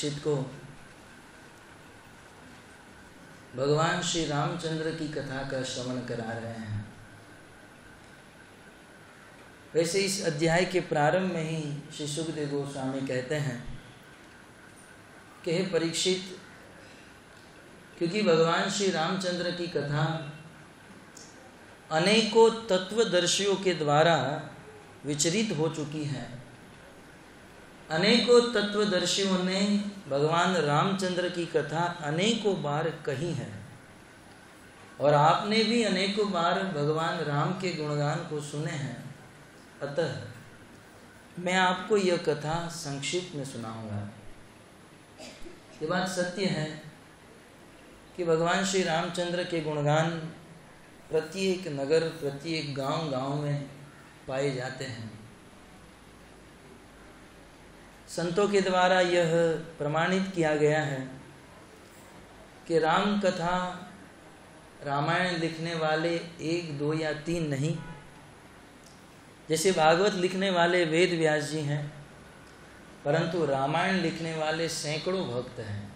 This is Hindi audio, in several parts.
परीक्षित को भगवान श्री रामचंद्र की कथा का श्रवण करा रहे हैं। वैसे इस अध्याय के प्रारंभ में ही श्री सुखदेव गोस्वामी कहते हैं कि हे परीक्षित, क्योंकि भगवान श्री रामचंद्र की कथा अनेकों तत्वदर्शियों के द्वारा विचरित हो चुकी है। अनेकों तत्वदर्शियों ने भगवान रामचंद्र की कथा अनेकों बार कही है और आपने भी अनेकों बार भगवान राम के गुणगान को सुने हैं। अतः मैं आपको यह कथा संक्षिप्त में सुनाऊंगा। ये बात सत्य है कि भगवान श्री रामचंद्र के गुणगान प्रत्येक नगर, प्रत्येक गांव में पाए जाते हैं। संतों के द्वारा यह प्रमाणित किया गया है कि राम कथा रामायण लिखने वाले 1, 2 या 3 नहीं, जैसे भागवत लिखने वाले वेद व्यास जी हैं, परंतु रामायण लिखने वाले सैकड़ों भक्त हैं।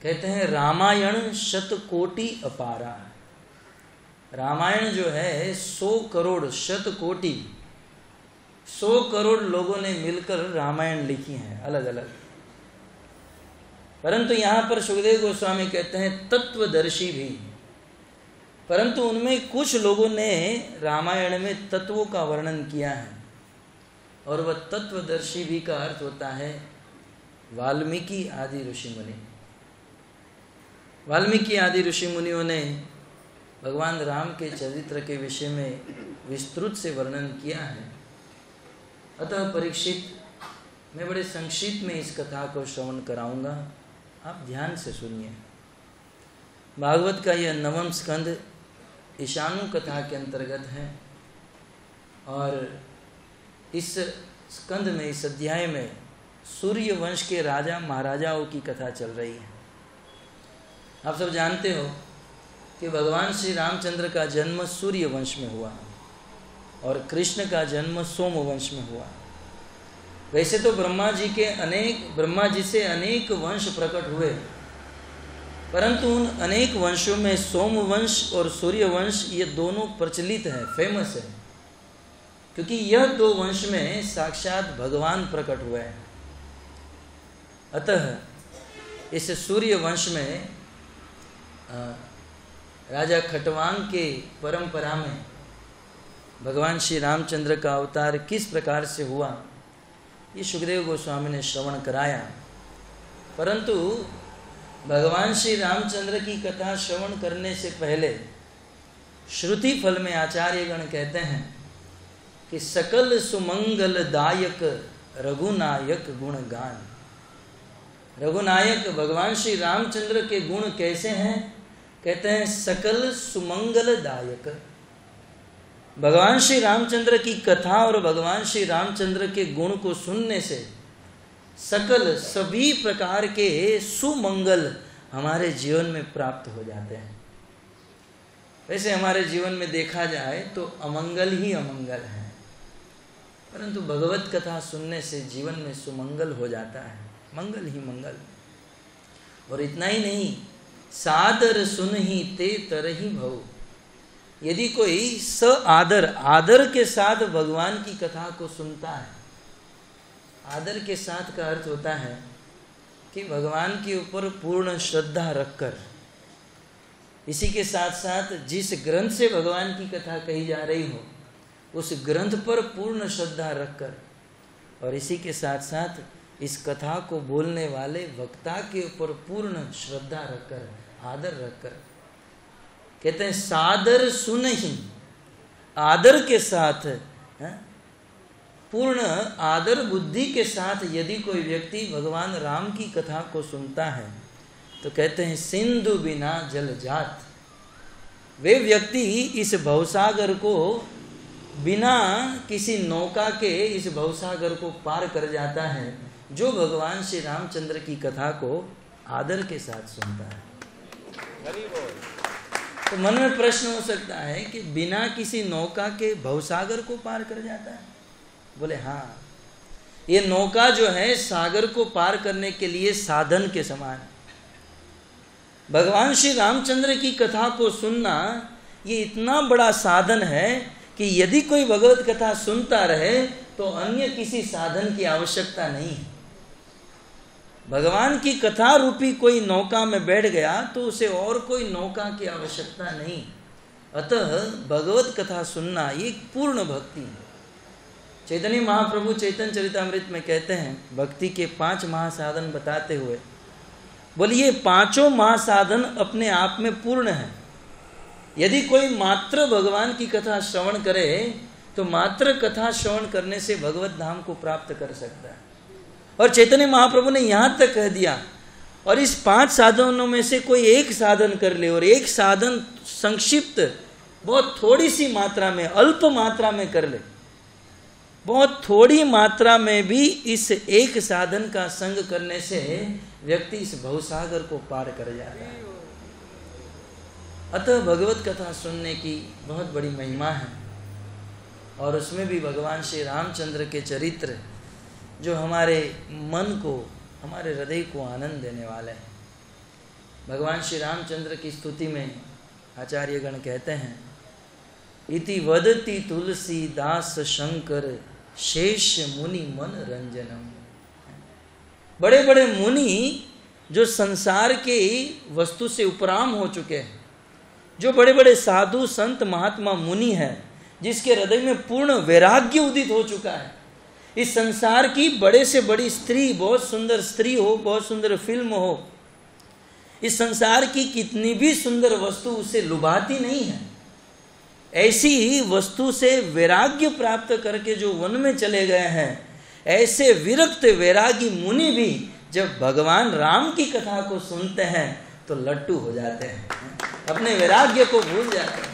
कहते हैं रामायण शतकोटि अपारा। रामायण जो है 100 करोड़, शतकोटि 100 करोड़ लोगों ने मिलकर रामायण लिखी है अलग अलग। परंतु यहाँ पर सुखदेव गोस्वामी कहते हैं तत्वदर्शी भी, परंतु उनमें कुछ लोगों ने रामायण में तत्वों का वर्णन किया है और वह तत्वदर्शी भी का अर्थ होता है वाल्मीकि आदि ऋषि मुनि। वाल्मीकि आदि ऋषि मुनियों ने भगवान राम के चरित्र के विषय में विस्तृत से वर्णन किया है। अतः परीक्षित, मैं बड़े संक्षिप्त में इस कथा को श्रवण कराऊंगा, आप ध्यान से सुनिए। भागवत का यह 9वां स्कंद ईशानु कथा के अंतर्गत है और इस स्कंद में, इस अध्याय में सूर्य वंश के राजा महाराजाओं की कथा चल रही है। आप सब जानते हो कि भगवान श्री रामचंद्र का जन्म सूर्य वंश में हुआ और कृष्ण का जन्म सोम वंश में हुआ। वैसे तो ब्रह्मा जी से अनेक वंश प्रकट हुए, परंतु उन अनेक वंशों में सोम वंश और सूर्य वंश ये दोनों प्रचलित है, फेमस है, क्योंकि यह 2 वंश में साक्षात भगवान प्रकट हुए हैं। अतः इस सूर्य वंश में राजा खटवांग के परंपरा में भगवान श्री रामचंद्र का अवतार किस प्रकार से हुआ, ये सुखदेव गोस्वामी ने श्रवण कराया। परंतु भगवान श्री रामचंद्र की कथा श्रवण करने से पहले श्रुति फल में आचार्यगण कहते हैं कि सकल सुमंगलदायक रघुनायक गुणगान। रघुनायक भगवान श्री रामचंद्र के गुण कैसे हैं? कहते हैं सकल सुमंगलदायक। भगवान श्री रामचंद्र की कथा और भगवान श्री रामचंद्र के गुण को सुनने से सकल सभी प्रकार के सुमंगल हमारे जीवन में प्राप्त हो जाते हैं। वैसे हमारे जीवन में देखा जाए तो अमंगल ही अमंगल है, परंतु भगवत कथा सुनने से जीवन में सुमंगल हो जाता है, मंगल ही मंगल। और इतना ही नहीं, सादर सुन ही ते तरही भव। यदि कोई आदर के साथ भगवान की कथा को सुनता है, आदर के साथ का अर्थ होता है कि भगवान के ऊपर पूर्ण श्रद्धा रखकर, इसी के साथ साथ जिस ग्रंथ से भगवान की कथा कही जा रही हो उस ग्रंथ पर पूर्ण श्रद्धा रखकर, और इसी के साथ साथ इस कथा को बोलने वाले वक्ता के ऊपर पूर्ण श्रद्धा रखकर, आदर रखकर, कहते हैं सादर सुन ही, आदर के साथ, पूर्ण आदर बुद्धि के साथ यदि कोई व्यक्ति भगवान राम की कथा को सुनता है तो कहते हैं सिंधु बिना जल जात। वे व्यक्ति इस भवसागर को बिना किसी नौका के इस भवसागर को पार कर जाता है जो भगवान श्री रामचंद्र की कथा को आदर के साथ सुनता है। तो मन में प्रश्न हो सकता है कि बिना किसी नौका के भवसागर को पार कर जाता है? बोले हाँ, ये नौका जो है सागर को पार करने के लिए साधन के समान है। भगवान श्री रामचंद्र की कथा को सुनना ये इतना बड़ा साधन है कि यदि कोई भगवत कथा सुनता रहे तो अन्य किसी साधन की आवश्यकता नहीं है। भगवान की कथा रूपी कोई नौका में बैठ गया तो उसे और कोई नौका की आवश्यकता नहीं। अतः भगवत कथा सुनना ये पूर्ण भक्ति है। चैतन्य महाप्रभु चैतन्य चरितामृत में कहते हैं, भक्ति के 5 महासाधन बताते हुए बोलिए, 5 महासाधन अपने आप में पूर्ण है। यदि कोई मात्र भगवान की कथा श्रवण करे तो मात्र कथा श्रवण करने से भगवत धाम को प्राप्त कर सकता है। और चैतन्य महाप्रभु ने यहाँ तक कह दिया, और इस 5 साधनों में से कोई एक साधन कर ले, और एक साधन संक्षिप्त बहुत थोड़ी सी मात्रा में, अल्प मात्रा में कर ले, बहुत थोड़ी मात्रा में भी इस एक साधन का संग करने से व्यक्ति इस भवसागर को पार कर जाता है। अतः भगवत कथा सुनने की बहुत बड़ी महिमा है, और उसमें भी भगवान श्री रामचंद्र के चरित्र जो हमारे मन को, हमारे हृदय को आनंद देने वाले हैं। भगवान श्री रामचंद्र की स्तुति में आचार्यगण कहते हैं, इति वदति तुलसीदास शंकर शेष मुनि मन रंजनम। बड़े बड़े मुनि जो संसार के वस्तु से उपराम हो चुके हैं, जो बड़े बड़े साधु संत महात्मा मुनि हैं, जिसके हृदय में पूर्ण वैराग्य उदित हो चुका है, इस संसार की बड़े से बड़ी स्त्री, बहुत सुंदर स्त्री हो, बहुत सुंदर फिल्म हो, इस संसार की कितनी भी सुंदर वस्तु उसे लुभाती नहीं है। ऐसी ही वस्तु से वैराग्य प्राप्त करके जो वन में चले गए हैं, ऐसे विरक्त वैरागी मुनि भी जब भगवान राम की कथा को सुनते हैं तो लट्टू हो जाते हैं, अपने वैराग्य को भूल जाते हैं।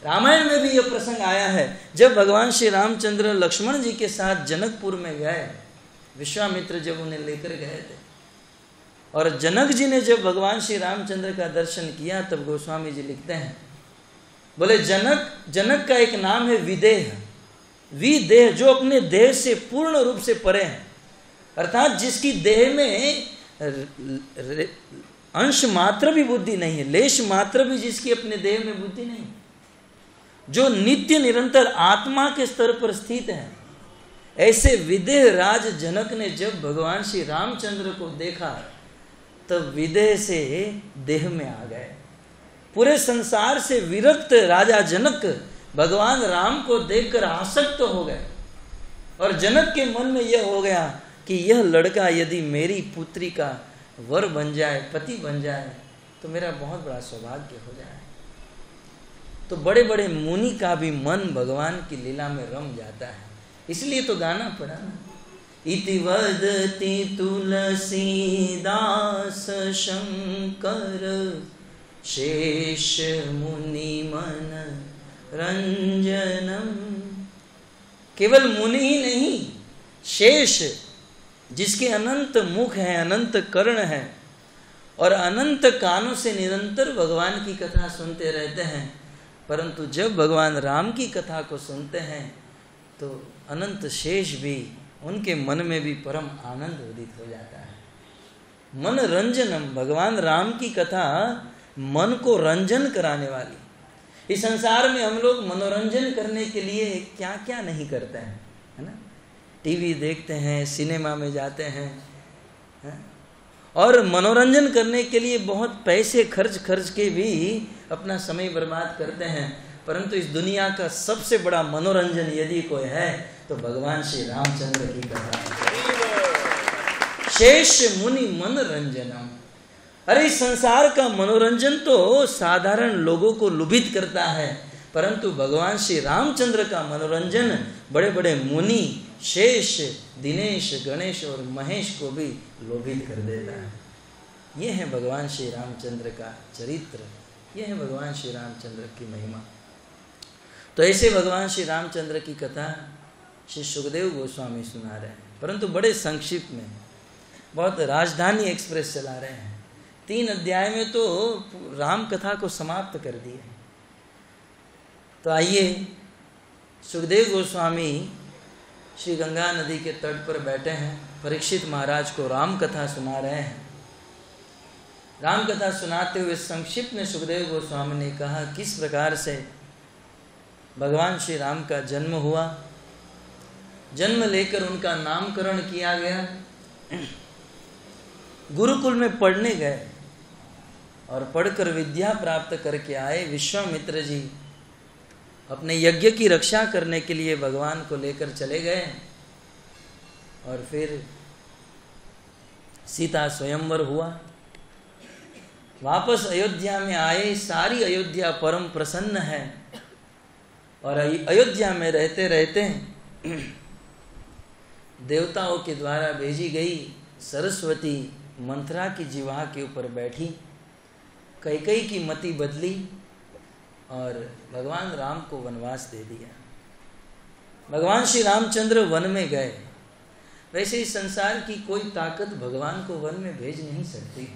रामायण में भी यह प्रसंग आया है, जब भगवान श्री रामचंद्र लक्ष्मण जी के साथ जनकपुर में गए, विश्वामित्र जब उन्हें लेकर गए थे, और जनक जी ने जब भगवान श्री रामचंद्र का दर्शन किया, तब गोस्वामी जी लिखते हैं, बोले जनक का एक नाम है विदेह। विदेह जो अपने देह से पूर्ण रूप से परे हैं, अर्थात जिसकी देह में अंश मात्र भी बुद्धि नहीं है, लेश मात्र भी जिसकी अपने देह में बुद्धि नहीं, जो नित्य निरंतर आत्मा के स्तर पर स्थित है, ऐसे विदेह राज जनक ने जब भगवान श्री रामचंद्र को देखा तब विदेह से देह में आ गए। पूरे संसार से विरक्त राजा जनक भगवान राम को देखकर आसक्त हो गए, और जनक के मन में यह हो गया कि यह लड़का यदि मेरी पुत्री का वर बन जाए, पति बन जाए, तो मेरा बहुत बड़ा सौभाग्य हो जाए। तो बड़े बड़े मुनि का भी मन भगवान की लीला में रम जाता है, इसलिए तो गाना पड़ा ना, इति वदति तुलसीदास शंकर शेष मुनि मन रंजनम। केवल मुनि ही नहीं, शेष जिसके अनंत मुख हैं, अनंत कर्ण हैं, और अनंत कानों से निरंतर भगवान की कथा सुनते रहते हैं, परंतु जब भगवान राम की कथा को सुनते हैं तो अनंत शेष भी, उनके मन में भी परम आनंद उदित हो जाता है। मन रंजनम, भगवान राम की कथा मन को रंजन कराने वाली। इस संसार में हम लोग मनोरंजन करने के लिए क्या क्या नहीं करते हैं, है ना। टीवी देखते हैं, सिनेमा में जाते हैं, है? और मनोरंजन करने के लिए बहुत पैसे खर्च के भी अपना समय बर्बाद करते हैं, परंतु इस दुनिया का सबसे बड़ा मनोरंजन यदि कोई है तो भगवान श्री रामचंद्र की कथा है। शेष मुनि मन रंजनम। अरे इस संसार का मनोरंजन तो साधारण लोगों को लुभित करता है, परंतु भगवान श्री रामचंद्र का मनोरंजन बड़े बड़े मुनि, शेष, दिनेश, गणेश और महेश को भी लोभित कर देता है। ये है भगवान श्री रामचंद्र का चरित्र, ये है भगवान श्री रामचंद्र की महिमा। तो ऐसे भगवान श्री रामचंद्र की कथा श्री सुखदेव गोस्वामी सुना रहे हैं, परंतु बड़े संक्षिप्त में, बहुत राजधानी एक्सप्रेस चला रहे हैं। 3 अध्याय में तो राम कथा को समाप्त कर दिए। तो आइए सुखदेव गोस्वामी श्री गंगा नदी के तट पर बैठे हैं, परीक्षित महाराज को राम कथा सुना रहे हैं। राम कथा सुनाते हुए संक्षिप्त में सुखदेव गोस्वामी ने कहा किस प्रकार से भगवान श्री राम का जन्म हुआ, जन्म लेकर उनका नामकरण किया गया, गुरुकुल में पढ़ने गए और पढ़कर विद्या प्राप्त करके आए। विश्वामित्र जी अपने यज्ञ की रक्षा करने के लिए भगवान को लेकर चले गए और फिर सीता स्वयंवर हुआ। वापस अयोध्या में आए, सारी अयोध्या परम प्रसन्न है और अयोध्या में रहते रहते देवताओं के द्वारा भेजी गई सरस्वती मंथरा की जिह्वा के ऊपर बैठी, कैकेयी की मति बदली और भगवान राम को वनवास दे दिया। भगवान श्री रामचंद्र वन में गए। वैसे इस संसार की कोई ताकत भगवान को वन में भेज नहीं सकती।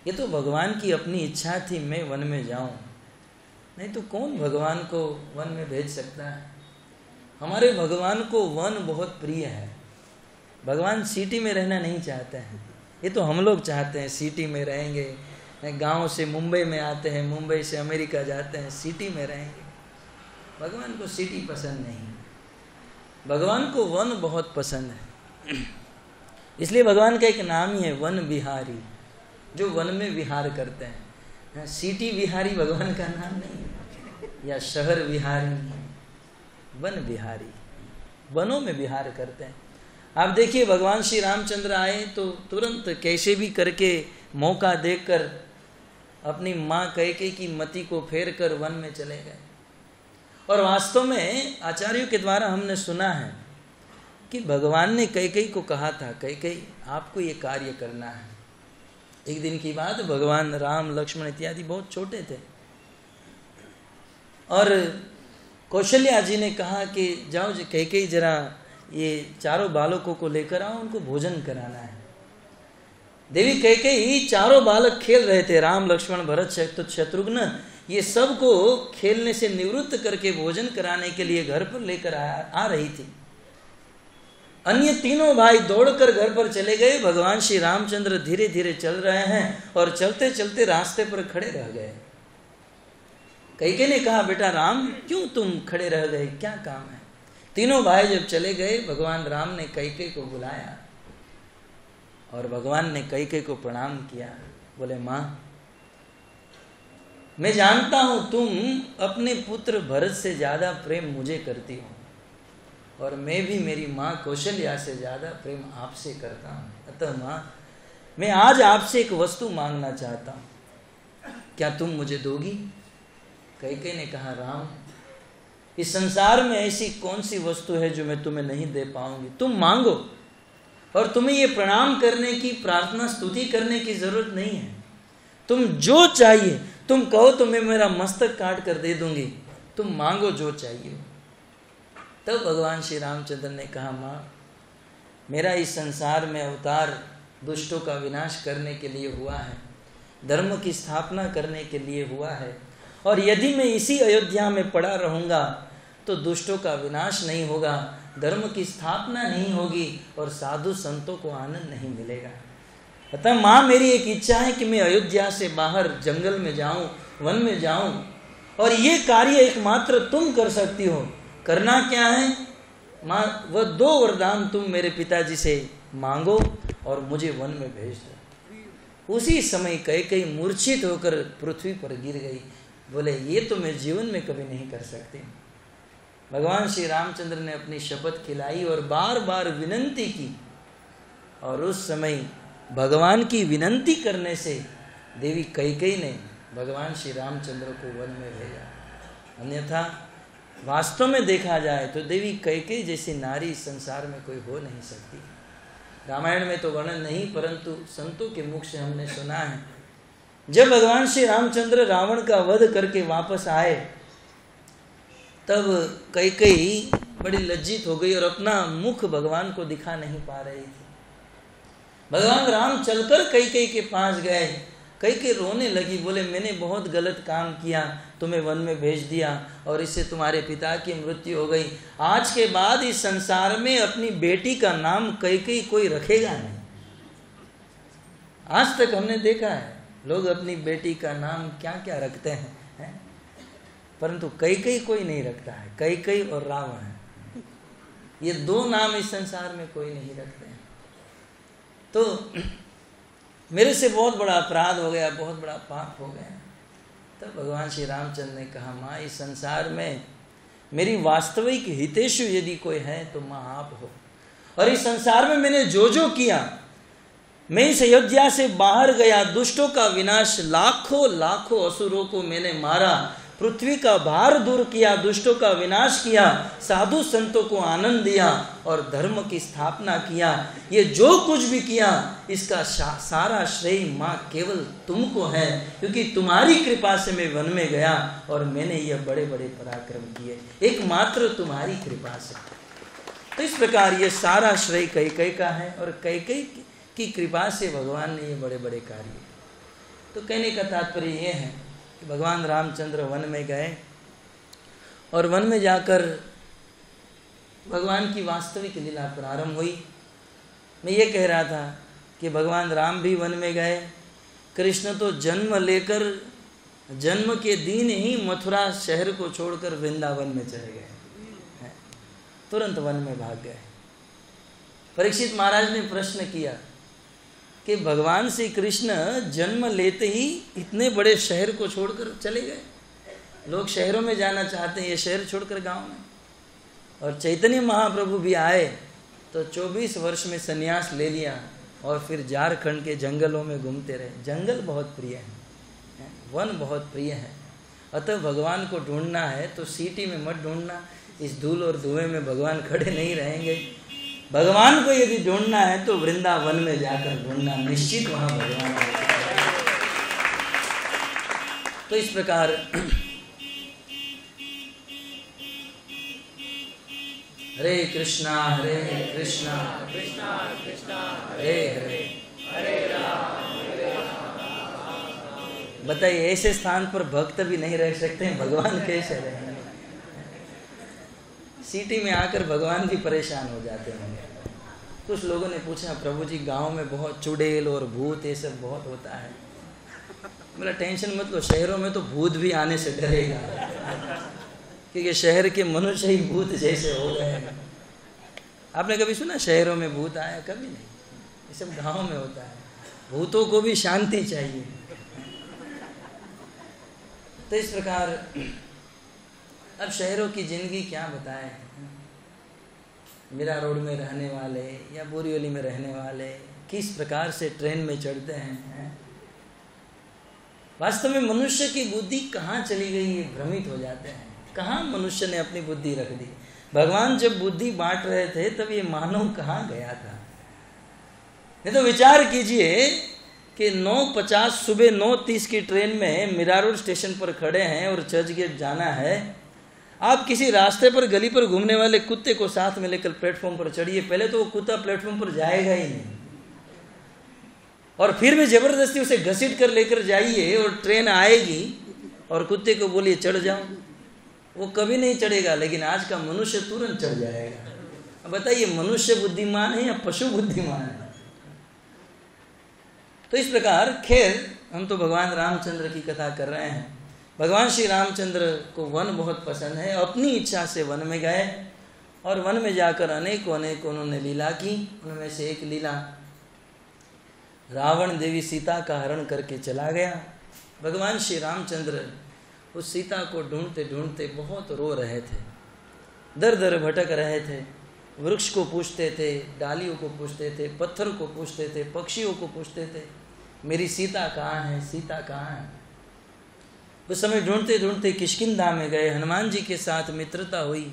ये तो भगवान की अपनी इच्छा थी मैं वन में जाऊं, नहीं तो कौन भगवान को वन में भेज सकता है। हमारे भगवान को वन बहुत प्रिय है। भगवान सिटी में रहना नहीं चाहते हैं, ये तो हम लोग चाहते हैं सिटी में रहेंगे। गांव से मुंबई में आते हैं, मुंबई से अमेरिका जाते हैं, सिटी में रहेंगे। भगवान को सिटी पसंद नहीं, भगवान को वन बहुत पसंद है। इसलिए भगवान का एक नाम ही है वन विहारी, जो वन में विहार करते हैं। सिटी विहारी भगवान का नाम नहीं है, या शहर विहारी, वन विहारी, वनों में विहार करते हैं। आप देखिए भगवान श्री रामचंद्र आए तो तुरंत कैसे भी करके मौका देखकर अपनी माँ कैकेयी की मति को फेर कर वन में चले गए। और वास्तव में आचार्यों के द्वारा हमने सुना है कि भगवान ने कैकेयी को कहा था, कैकेयी आपको ये कार्य करना है। एक दिन की बात, भगवान राम लक्ष्मण इत्यादि बहुत छोटे थे और कौशल्या जी ने कहा कि जाओ कैकेयी जरा ये चारों बालकों को लेकर आओ, उनको भोजन कराना है। देवी कैकेयी चारों बालक खेल रहे थे, राम लक्ष्मण भरत शत्रुघ्न, ये सब को खेलने से निवृत्त करके भोजन कराने के लिए घर पर लेकर आ रही थी। अन्य तीनों भाई दौड़कर घर पर चले गए। भगवान श्री रामचंद्र धीरे धीरे चल रहे हैं और चलते चलते रास्ते पर खड़े रह गए। कैकेयी ने कहा बेटा राम क्यों तुम खड़े रह गए, क्या काम है। तीनों भाई जब चले गए, भगवान राम ने कैकेयी को बुलाया और भगवान ने कैकेयी को प्रणाम किया। बोले माँ मैं जानता हूं तुम अपने पुत्र भरत से ज्यादा प्रेम मुझे करती हो और मैं भी मेरी माँ कौशल्या से ज्यादा प्रेम आपसे करता हूं। अतः माँ मैं आज आपसे एक वस्तु मांगना चाहता हूं, क्या तुम मुझे दोगी। कैकेयी ने कहा राम इस संसार में ऐसी कौन सी वस्तु है जो मैं तुम्हें नहीं दे पाऊंगी, तुम मांगो। और तुम्हें ये प्रणाम करने की, प्रार्थना स्तुति करने की जरूरत नहीं है। तुम जो चाहिए तुम कहो तो मैं मेरा मस्तक काट कर दे दूंगी, तुम मांगो जो चाहिए। तब भगवान श्री रामचंद्र ने कहा माँ मेरा इस संसार में अवतार दुष्टों का विनाश करने के लिए हुआ है, धर्म की स्थापना करने के लिए हुआ है, और यदि मैं इसी अयोध्या में पड़ा रहूंगा तो दुष्टों का विनाश नहीं होगा, धर्म की स्थापना नहीं होगी और साधु संतों को आनंद नहीं मिलेगा। अतः माँ मेरी एक इच्छा है कि मैं अयोध्या से बाहर जंगल में जाऊं, वन में जाऊं, और ये कार्य एकमात्र तुम कर सकती हो। करना क्या है माँ, वह 2 वरदान तुम मेरे पिताजी से मांगो और मुझे वन में भेज दो। उसी समय कैकेयी मूर्छित होकर पृथ्वी पर गिर गई। बोले ये तो मैं जीवन में कभी नहीं कर सकती। भगवान श्री रामचंद्र ने अपनी शपथ खिलाई और बार बार विनंती की, और उस समय भगवान की विनंती करने से देवी कैकेयी ने भगवान श्री रामचंद्र को वन में भेजा। अन्यथा वास्तव में देखा जाए तो देवी कैकेयी जैसी नारी संसार में कोई हो नहीं सकती। रामायण में तो वर्णन नहीं, परंतु संतों के मुख से हमने सुना है। जब भगवान श्री रामचंद्र रावण का वध करके वापस आए तब कैकेयी बड़ी लज्जित हो गई और अपना मुख भगवान को दिखा नहीं पा रही थी। भगवान राम चलकर कैकेयी के पास गए कई रोने लगी, बोले मैंने बहुत गलत काम किया, तुम्हें वन में भेज दिया और इससे तुम्हारे पिता की मृत्यु हो गई। आज के बाद इस संसार में अपनी बेटी का नाम कई कोई रखेगा नहीं। आज तक हमने देखा है लोग अपनी बेटी का नाम क्या क्या रखते हैं, परंतु कई कोई नहीं रखता है। कई और रावण है, ये दो नाम इस संसार में कोई नहीं रखते हैं। तो मेरे से बहुत बड़ा अपराध हो गया, बहुत बड़ा पाप हो गया। तब भगवान श्री रामचंद्र ने कहा, माँ इस संसार में मेरी वास्तविक हितेशु यदि कोई है तो माँ आप हो। और इस संसार में मैंने जो किया, मैं इस अयोध्या से बाहर गया, दुष्टों का विनाश, लाखों असुरों को मैंने मारा, पृथ्वी का भार दूर किया, दुष्टों का विनाश किया, साधु संतों को आनंद दिया और धर्म की स्थापना किया। ये जो कुछ भी किया इसका सारा श्रेय माँ केवल तुमको है, क्योंकि तुम्हारी कृपा से मैं वन में गया और मैंने ये बड़े बड़े पराक्रम किए, एकमात्र तुम्हारी कृपा से। तो इस प्रकार ये सारा श्रेय कई का है और कई की कृपा से भगवान ने ये बड़े बड़े कार्य। तो कहने का तात्पर्य ये है कि भगवान रामचंद्र वन में गए और वन में जाकर भगवान की वास्तविक लीला प्रारंभ हुई। मैं ये कह रहा था कि भगवान राम भी वन में गए, कृष्ण तो जन्म लेकर जन्म के दिन ही मथुरा शहर को छोड़कर वृंदावन में चले गए, तुरंत वन में भाग गए। परीक्षित महाराज ने प्रश्न किया कि भगवान श्री कृष्ण जन्म लेते ही इतने बड़े शहर को छोड़कर चले गए। लोग शहरों में जाना चाहते हैं, ये शहर छोड़कर गांव में। और चैतन्य महाप्रभु भी आए तो 24 वर्ष में संन्यास ले लिया और फिर झारखंड के जंगलों में घूमते रहे। जंगल बहुत प्रिय है, वन बहुत प्रिय है। अतः भगवान को ढूंढना है तो सिटी में मत ढूंढना, इस धूल और धुएं में भगवान खड़े नहीं रहेंगे। भगवान को यदि ढूंढना है तो वृंदावन में जाकर ढूंढना, निश्चित वहां भगवान है। तो इस प्रकार हरे कृष्णा कृष्णा कृष्णा हरे हरे हरे राम। बताइए, ऐसे स्थान पर भक्त भी नहीं रह सकते हैं, भगवान कैसे रहेंगे? सिटी में आकर भगवान भी परेशान हो जाते हैं। कुछ लोगों ने पूछा, प्रभु जी गांव में बहुत चुड़ैल और भूत ये सब बहुत होता है। मेरा टेंशन मत लो, शहरों में तो भूत भी आने से डरेगा, क्योंकि शहर के मनुष्य ही भूत जैसे हो गए। आपने कभी सुना शहरों में भूत आया? कभी नहीं, ये सब गाँव में होता है। भूतों को भी शांति चाहिए। तो इस प्रकार अब शहरों की जिंदगी क्या बताएं। मीरा रोड में रहने वाले या बोरीवली में रहने वाले किस प्रकार से ट्रेन में चढ़ते हैं। वास्तव में मनुष्य की बुद्धि कहाँ चली गई, ये भ्रमित हो जाते हैं। कहाँ मनुष्य ने अपनी बुद्धि रख दी? भगवान जब बुद्धि बांट रहे थे तब ये मानव कहाँ गया था? नहीं तो विचार कीजिए कि 9:50 सुबह 9:30 की ट्रेन में मीरा रोड स्टेशन पर खड़े हैं और चर्च गेट जाना है। आप किसी रास्ते पर गली पर घूमने वाले कुत्ते को साथ में लेकर प्लेटफॉर्म पर चढ़िए, पहले तो वो कुत्ता प्लेटफॉर्म पर जाएगा ही नहीं, और फिर भी जबरदस्ती उसे घसीट कर लेकर जाइए और ट्रेन आएगी और कुत्ते को बोलिए चढ़ जाओ, वो कभी नहीं चढ़ेगा। लेकिन आज का मनुष्य तुरंत चढ़ जाएगा। अब बताइए, मनुष्य बुद्धिमान है या पशु बुद्धिमान है? तो इस प्रकार, खैर हम तो भगवान रामचंद्र की कथा कर रहे हैं। भगवान श्री रामचंद्र को वन बहुत पसंद है। अपनी इच्छा से वन में गए और वन में जाकर अनेकों उन्होंने लीला की। उनमें से एक लीला, रावण देवी सीता का हरण करके चला गया। भगवान श्री रामचंद्र उस सीता को ढूंढते ढूंढते बहुत रो रहे थे, दर दर भटक रहे थे। वृक्ष को पूछते थे, डालियों को पूछते थे, पत्थर को पूछते थे, पक्षियों को पूछते थे, मेरी सीता कहाँ है, सीता कहाँ है। उस समय ढूंढते ढूंढते किष्किंधा में गए। हनुमान जी के साथ मित्रता हुई,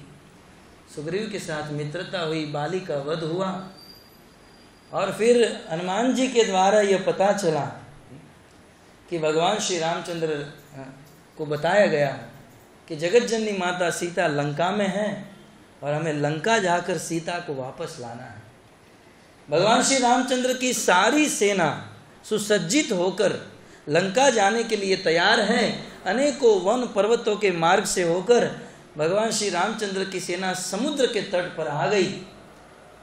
सुग्रीव के साथ मित्रता हुई, बाली का वध हुआ। और फिर हनुमान जी के द्वारा यह पता चला कि भगवान श्री रामचंद्र को बताया गया कि जगत जननी माता सीता लंका में है और हमें लंका जाकर सीता को वापस लाना है। भगवान श्री रामचंद्र की सारी सेना सुसज्जित होकर लंका जाने के लिए तैयार हैं। अनेकों वन पर्वतों के मार्ग से होकर भगवान श्री रामचंद्र की सेना समुद्र के तट पर आ गई।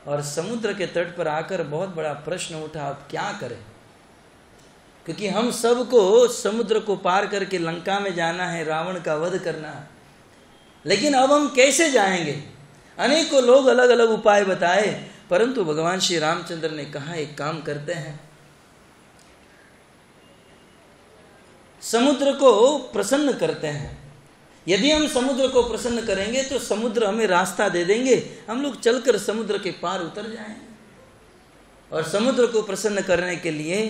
और समुद्र के तट पर आकर बहुत बड़ा प्रश्न उठा, अब क्या करें, क्योंकि हम सबको समुद्र को पार करके लंका में जाना है, रावण का वध करना है, लेकिन अब हम कैसे जाएंगे। अनेकों लोग अलग अलग उपाय बताए, परंतु भगवान श्री रामचंद्र ने कहा एक काम करते हैं, समुद्र को प्रसन्न करते हैं। यदि हम समुद्र को प्रसन्न करेंगे तो समुद्र हमें रास्ता दे देंगे, हम लोग चलकर समुद्र के पार उतर जाएंगे। और समुद्र को प्रसन्न करने के लिए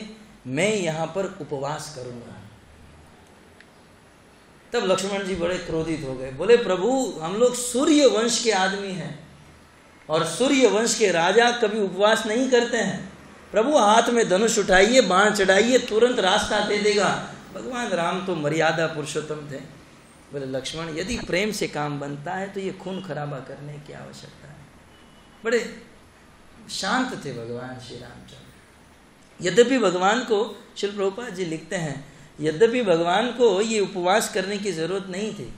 मैं यहां पर उपवास करूंगा। तब लक्ष्मण जी बड़े क्रोधित हो गए, बोले प्रभु हम लोग सूर्य वंश के आदमी हैं और सूर्य वंश के राजा कभी उपवास नहीं करते हैं। प्रभु हाथ में धनुष उठाइए, बाण चढ़ाइए, तुरंत रास्ता दे देगा। भगवान राम तो मर्यादा पुरुषोत्तम थे। बोले लक्ष्मण यदि प्रेम से काम बनता है तो ये खून खराबा करने की आवश्यकता है। बड़े शांत थे भगवान श्री रामचंद्र। यद्यपि भगवान को, श्रील प्रभुपाद जी लिखते हैं, यद्यपि भगवान को ये उपवास करने की जरूरत नहीं थी,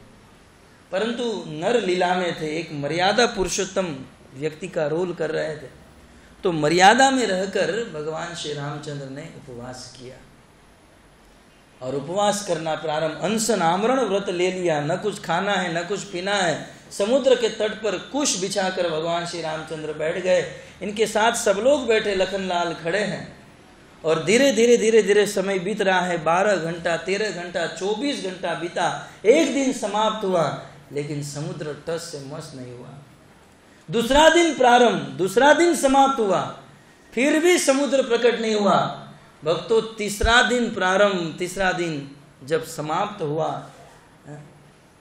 परंतु नर लीला में थे, एक मर्यादा पुरुषोत्तम व्यक्ति का रोल कर रहे थे, तो मर्यादा में रहकर भगवान श्री रामचंद्र ने उपवास किया और उपवास करना प्रारंभ। अनशन आमरण व्रत ले लिया, न कुछ खाना है न कुछ पीना है। समुद्र के तट पर कुश बिछाकर भगवान श्री रामचंद्र बैठ गए। इनके साथ सब लोग बैठे, लखनलाल खड़े हैं। और धीरे धीरे धीरे धीरे समय बीत रहा है। 12 घंटा, 13 घंटा, 24 घंटा बीता। एक दिन समाप्त हुआ, लेकिन समुद्र टस से मस नहीं हुआ। दूसरा दिन प्रारंभ, दूसरा दिन समाप्त हुआ, फिर भी समुद्र प्रकट नहीं हुआ। भक्तों तीसरा दिन प्रारंभ, तीसरा दिन जब समाप्त हुआ,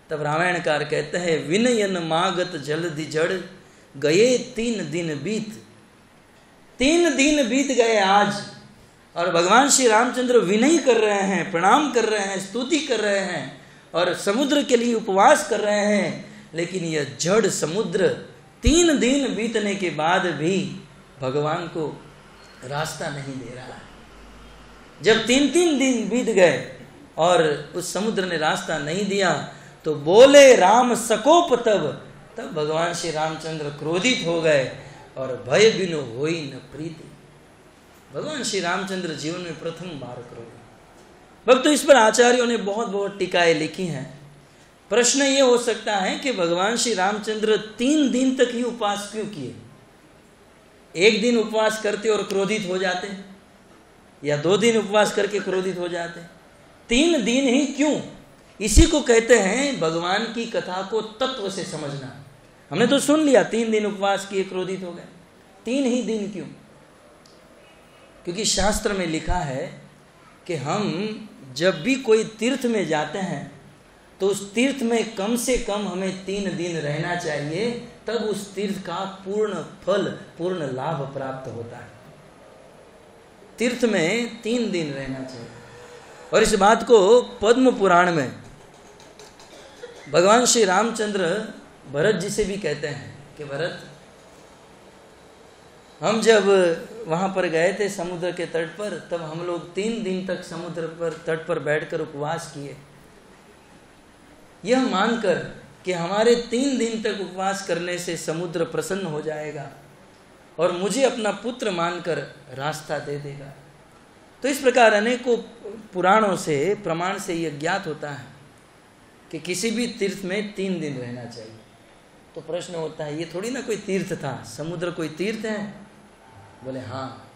तब रामायणकार कहते हैं विनयन मागत जलधि जड़ गए 3 दिन बीत। 3 दिन बीत गए आज, और भगवान श्री रामचंद्र विनय कर रहे हैं, प्रणाम कर रहे हैं, स्तुति कर रहे हैं और समुद्र के लिए उपवास कर रहे हैं। लेकिन यह जड़ समुद्र 3 दिन बीतने के बाद भी भगवान को रास्ता नहीं दे रहा है। जब 3 दिन बीत गए और उस समुद्र ने रास्ता नहीं दिया, तो बोले राम सकोप। तब भगवान श्री रामचंद्र क्रोधित हो गए और भय बिनु होई न प्रीति। भगवान श्री रामचंद्र जीवन में प्रथम बार क्रोधित। भक्तों इस पर आचार्यों ने बहुत बहुत टीकाएं लिखी हैं। प्रश्न ये हो सकता है कि भगवान श्री रामचंद्र 3 दिन तक ही उपवास क्यों किए? एक दिन उपवास करते और क्रोधित हो जाते, या 2 दिन उपवास करके क्रोधित हो जाते, 3 दिन ही क्यों? इसी को कहते हैं भगवान की कथा को तत्व से समझना। हमने तो सुन लिया 3 दिन उपवास किए, क्रोधित हो गए, 3 ही दिन क्यों? क्योंकि शास्त्र में लिखा है कि हम जब भी कोई तीर्थ में जाते हैं तो उस तीर्थ में कम से कम हमें 3 दिन रहना चाहिए, तब उस तीर्थ का पूर्ण फल, पूर्ण लाभ प्राप्त होता है। तीर्थ में 3 दिन रहना चाहिए। और इस बात को पद्म पुराण में भगवान श्री रामचंद्र भरत जी से भी कहते हैं कि भरत, हम जब वहां पर गए थे समुद्र के तट पर, तब हम लोग 3 दिन तक समुद्र पर तट पर बैठकर उपवास किए, यह मानकर कि हमारे 3 दिन तक उपवास करने से समुद्र प्रसन्न हो जाएगा और मुझे अपना पुत्र मानकर रास्ता दे देगा। तो इस प्रकार अनेकों पुराणों से, प्रमाण से यह ज्ञात होता है कि किसी भी तीर्थ में 3 दिन रहना चाहिए। तो प्रश्न होता है ये थोड़ी ना कोई तीर्थ था, समुद्र कोई तीर्थ है? बोले हाँ,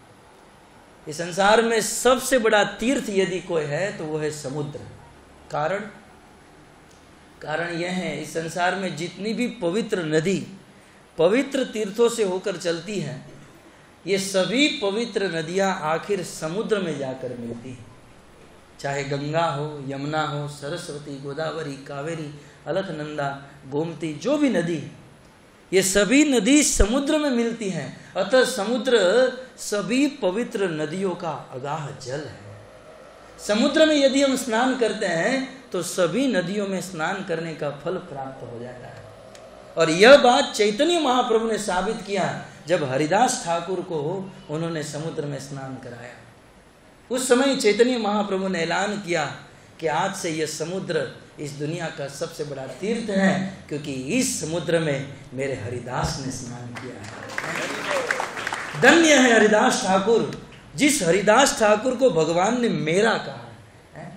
इस संसार में सबसे बड़ा तीर्थ यदि कोई है तो वो है समुद्र। कारण यह है, इस संसार में जितनी भी पवित्र नदी पवित्र तीर्थों से होकर चलती है, ये सभी पवित्र नदियां आखिर समुद्र में जाकर मिलती हैं। चाहे गंगा हो, यमुना हो, सरस्वती, गोदावरी, कावेरी, अलकनंदा, गोमती, जो भी नदी है, ये सभी नदी समुद्र में मिलती हैं। अतः समुद्र सभी पवित्र नदियों का अगाध जल है। समुद्र में यदि हम स्नान करते हैं तो सभी नदियों में स्नान करने का फल प्राप्त हो जाता है। और यह बात चैतन्य महाप्रभु ने साबित किया जब हरिदास ठाकुर को उन्होंने समुद्र में स्नान कराया। उस समय चैतन्य महाप्रभु ने ऐलान किया कि आज से यह समुद्र इस दुनिया का सबसे बड़ा तीर्थ है, क्योंकि इस समुद्र में मेरे हरिदास ने स्नान किया है। धन्य है हरिदास ठाकुर, जिस हरिदास ठाकुर को भगवान ने मेरा कहा है।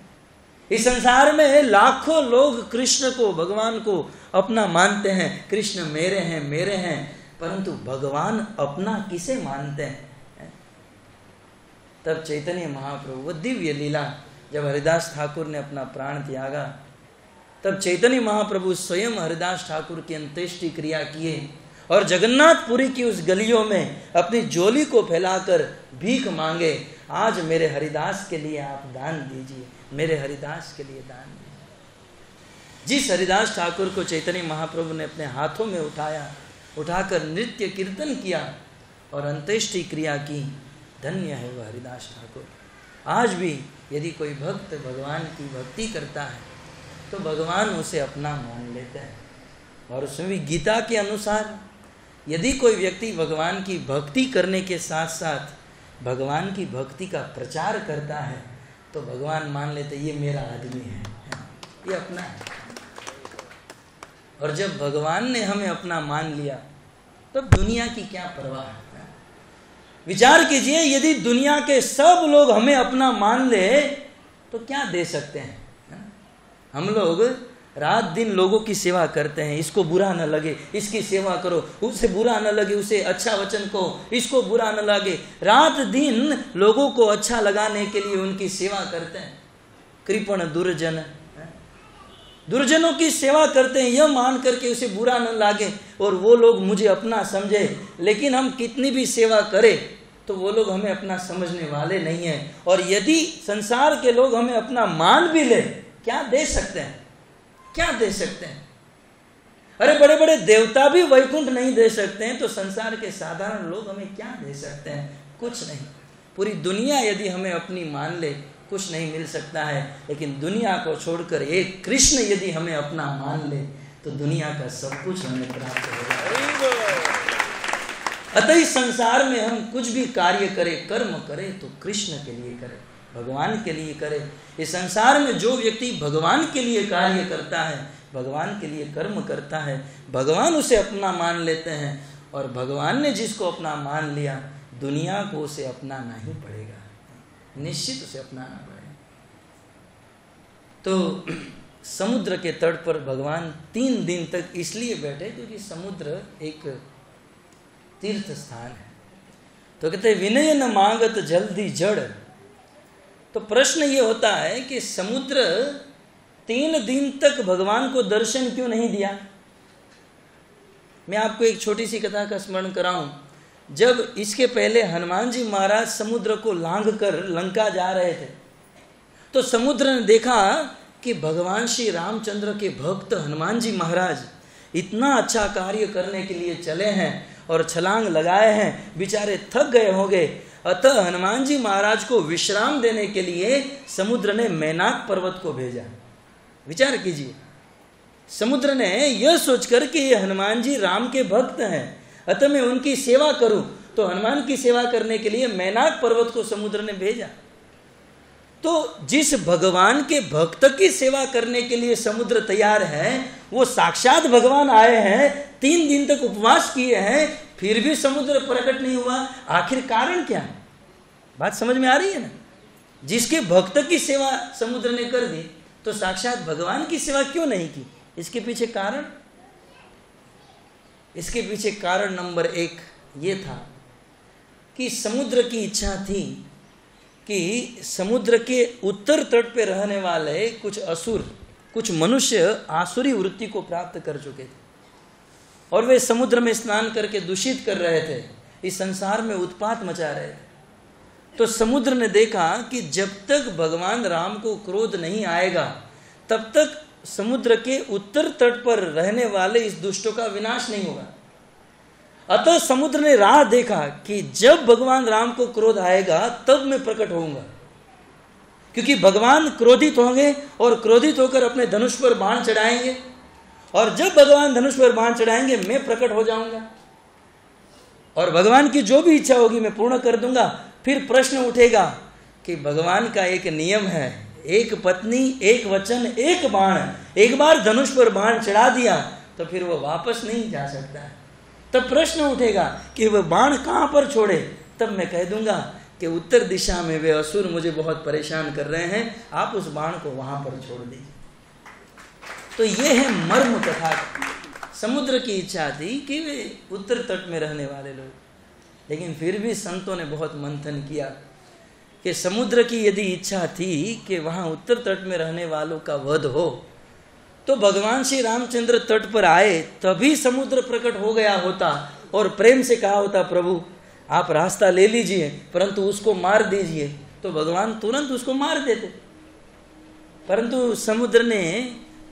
इस संसार में लाखों लोग कृष्ण को, भगवान को अपना मानते हैं, कृष्ण मेरे हैं मेरे हैं, परंतु भगवान अपना किसे मानते हैं? तब चैतन्य महाप्रभु, वो दिव्य लीला, जब हरिदास ठाकुर ने अपना प्राण त्यागा, तब चैतन्य महाप्रभु स्वयं हरिदास ठाकुर की अंत्येष्टि क्रिया किए और जगन्नाथपुरी की उस गलियों में अपनी झोली को फैलाकर भीख मांगे, आज मेरे हरिदास के लिए आप दान दीजिए, मेरे हरिदास के लिए दान दीजिए। जिस हरिदास ठाकुर को चैतन्य महाप्रभु ने अपने हाथों में उठाया, उठाकर नृत्य कीर्तन किया और अंत्येष्टि क्रिया की, धन्य है वह हरिदास ठाकुर। आज भी यदि कोई भक्त भगवान की भक्ति करता है तो भगवान उसे अपना मान लेते हैं। और उसमें भी गीता के अनुसार यदि कोई व्यक्ति भगवान की भक्ति करने के साथ साथ भगवान की भक्ति का प्रचार करता है तो भगवान मान लेते ये मेरा आदमी है, ये अपना है। और जब भगवान ने हमें अपना मान लिया तो दुनिया की क्या परवाह है? विचार कीजिए, यदि दुनिया के सब लोग हमें अपना मान ले तो क्या दे सकते हैं? हम लोग रात दिन लोगों की सेवा करते हैं, इसको बुरा न लगे इसकी सेवा करो, उसे बुरा न लगे उसे अच्छा वचन कहो, इसको बुरा न लगे, रात दिन लोगों को अच्छा लगाने के लिए उनकी सेवा करते हैं। कृपण दुर्जन, दुर्जनों की सेवा करते हैं यह मान करके उसे बुरा न लागे और वो लोग मुझे अपना समझे। लेकिन हम कितनी भी सेवा करें तो वो लोग हमें अपना समझने वाले नहीं हैं। और यदि संसार के लोग हमें अपना मान भी ले, क्या दे सकते हैं? क्या दे सकते हैं? अरे बड़े बड़े देवता भी वैकुंठ नहीं दे सकते हैं, तो संसार के साधारण लोग हमें क्या दे सकते हैं? कुछ नहीं। पूरी दुनिया यदि हमें अपनी मान ले, कुछ नहीं मिल सकता है। लेकिन दुनिया को छोड़कर एक कृष्ण यदि हमें अपना मान ले तो दुनिया का सब कुछ हमें प्राप्त होगा। अतः इस संसार में हम कुछ भी कार्य करें, कर्म करें तो कृष्ण के लिए करें, भगवान के लिए करें। इस संसार में जो व्यक्ति भगवान के लिए कार्य करता है, भगवान के लिए कर्म करता है, भगवान उसे अपना मान लेते हैं। और भगवान ने जिसको अपना मान लिया, दुनिया को उसे अपनाना ही पड़ेगा, निश्चित उसे अपनाना पड़ेगा। तो समुद्र के तट पर भगवान 3 दिन तक इसलिए बैठे क्योंकि समुद्र एक तीर्थ स्थान है। तो कहते विनय न मांगत जल्दी जड़। तो प्रश्न ये होता है कि समुद्र 3 दिन तक भगवान को दर्शन क्यों नहीं दिया? मैं आपको एक छोटी सी कथा का स्मरण कराऊं। जब इसके पहले हनुमान जी महाराज समुद्र को लांघ कर लंका जा रहे थे तो समुद्र ने देखा कि भगवान श्री रामचंद्र के भक्त हनुमान जी महाराज इतना अच्छा कार्य करने के लिए चले हैं और छलांग लगाए हैं, बेचारे थक गए होंगे। अतः हनुमान जी महाराज को विश्राम देने के लिए समुद्र ने मैनाक पर्वत को भेजा। विचार कीजिए, समुद्र ने यह सोचकर कि ये हनुमान जी राम के भक्त हैं, अतः मैं उनकी सेवा करूं, तो हनुमान की सेवा करने के लिए मैनाक पर्वत को समुद्र ने भेजा। तो जिस भगवान के भक्त की सेवा करने के लिए समुद्र तैयार है, वो साक्षात भगवान आए हैं, 3 दिन तक उपवास किए हैं, फिर भी समुद्र प्रकट नहीं हुआ। आखिर कारण क्या? बात समझ में आ रही है ना? जिसके भक्त की सेवा समुद्र ने कर दी, तो साक्षात भगवान की सेवा क्यों नहीं की? इसके पीछे कारण, इसके पीछे कारण नंबर 1 ये था कि समुद्र की इच्छा थी कि समुद्र के उत्तर तट पे रहने वाले कुछ असुर, कुछ मनुष्य आसुरी वृत्ति को प्राप्त कर चुके थे और वे समुद्र में स्नान करके दूषित कर रहे थे, इस संसार में उत्पात मचा रहे थे। तो समुद्र ने देखा कि जब तक भगवान राम को क्रोध नहीं आएगा तब तक समुद्र के उत्तर तट पर रहने वाले इस दुष्टों का विनाश नहीं होगा। अतः समुद्र ने राह देखा कि जब भगवान राम को क्रोध आएगा तब मैं प्रकट होऊंगा, क्योंकि भगवान क्रोधित होंगे और क्रोधित होकर अपने धनुष पर बाण चढ़ाएंगे, और जब भगवान धनुष पर बाण चढ़ाएंगे मैं प्रकट हो जाऊंगा और भगवान की जो भी इच्छा होगी मैं पूर्ण कर दूंगा। फिर प्रश्न उठेगा कि भगवान का एक नियम है, एक पत्नी एक वचन एक बाण, एक बार धनुष पर बाण चढ़ा दिया तो फिर वो वापस नहीं जा सकता। तब प्रश्न उठेगा कि वह बाण कहाँ पर छोड़े, तब मैं कह दूंगा कि उत्तर दिशा में वे असुर मुझे बहुत परेशान कर रहे हैं, आप उस बाण को वहां पर छोड़ दीजिए। तो ये है मर्म कथा। समुद्र की इच्छा थी कि वे उत्तर तट में रहने वाले लोग, लेकिन फिर भी संतों ने बहुत मंथन किया कि समुद्र की यदि इच्छा थी कि वहां उत्तर तट में रहने वालों का वध हो, तो भगवान श्री रामचंद्र तट पर आए तभी समुद्र प्रकट हो गया होता और प्रेम से कहा होता, प्रभु आप रास्ता ले लीजिए परंतु उसको मार दीजिए, तो भगवान तुरंत उसको मार देते। परंतु समुद्र ने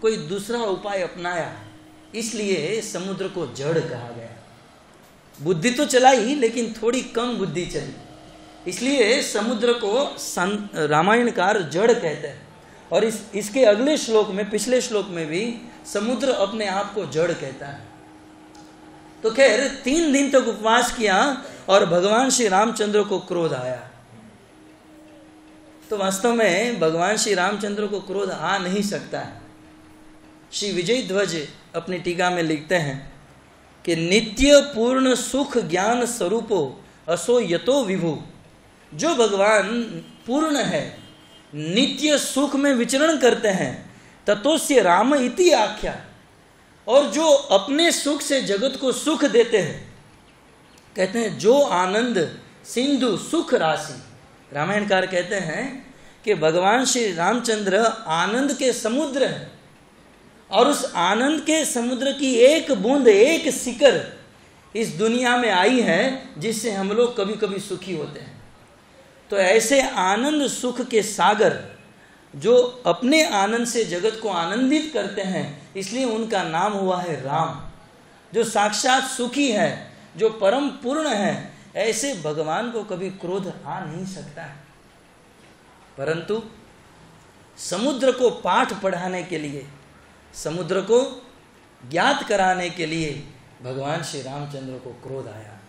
कोई दूसरा उपाय अपनाया, इसलिए समुद्र को जड़ कहा गया। बुद्धि तो चलाई लेकिन थोड़ी कम बुद्धि चली, इसलिए समुद्र को रामायणकार जड़ कहते हैं। और इसके अगले श्लोक में, पिछले श्लोक में भी समुद्र अपने आप को जड़ कहता है। तो खैर 3 दिन तक उपवास किया और भगवान श्री रामचंद्र को क्रोध आया। तो वास्तव में भगवान श्री रामचंद्र को क्रोध आ नहीं सकता है। श्री विजय ध्वज अपनी टीका में लिखते हैं कि नित्य पूर्ण सुख ज्ञान स्वरूपो असो यतो विभु। जो भगवान पूर्ण है, नित्य सुख में विचरण करते हैं, ततोस्य राम इति आख्या। और जो अपने सुख से जगत को सुख देते हैं, कहते हैं जो आनंद सिंधु सुख राशि। रामायणकार कहते हैं कि भगवान श्री रामचंद्र आनंद के समुद्र हैं और उस आनंद के समुद्र की एक बूंद, एक सिकर इस दुनिया में आई है जिससे हम लोग कभी कभी सुखी होते हैं। तो ऐसे आनंद सुख के सागर जो अपने आनंद से जगत को आनंदित करते हैं, इसलिए उनका नाम हुआ है राम। जो साक्षात सुखी है, जो परम पूर्ण है, ऐसे भगवान को कभी क्रोध आ नहीं सकता है। परंतु समुद्र को पाठ पढ़ाने के लिए, समुद्र को ज्ञात कराने के लिए भगवान श्री रामचंद्र को क्रोध आया।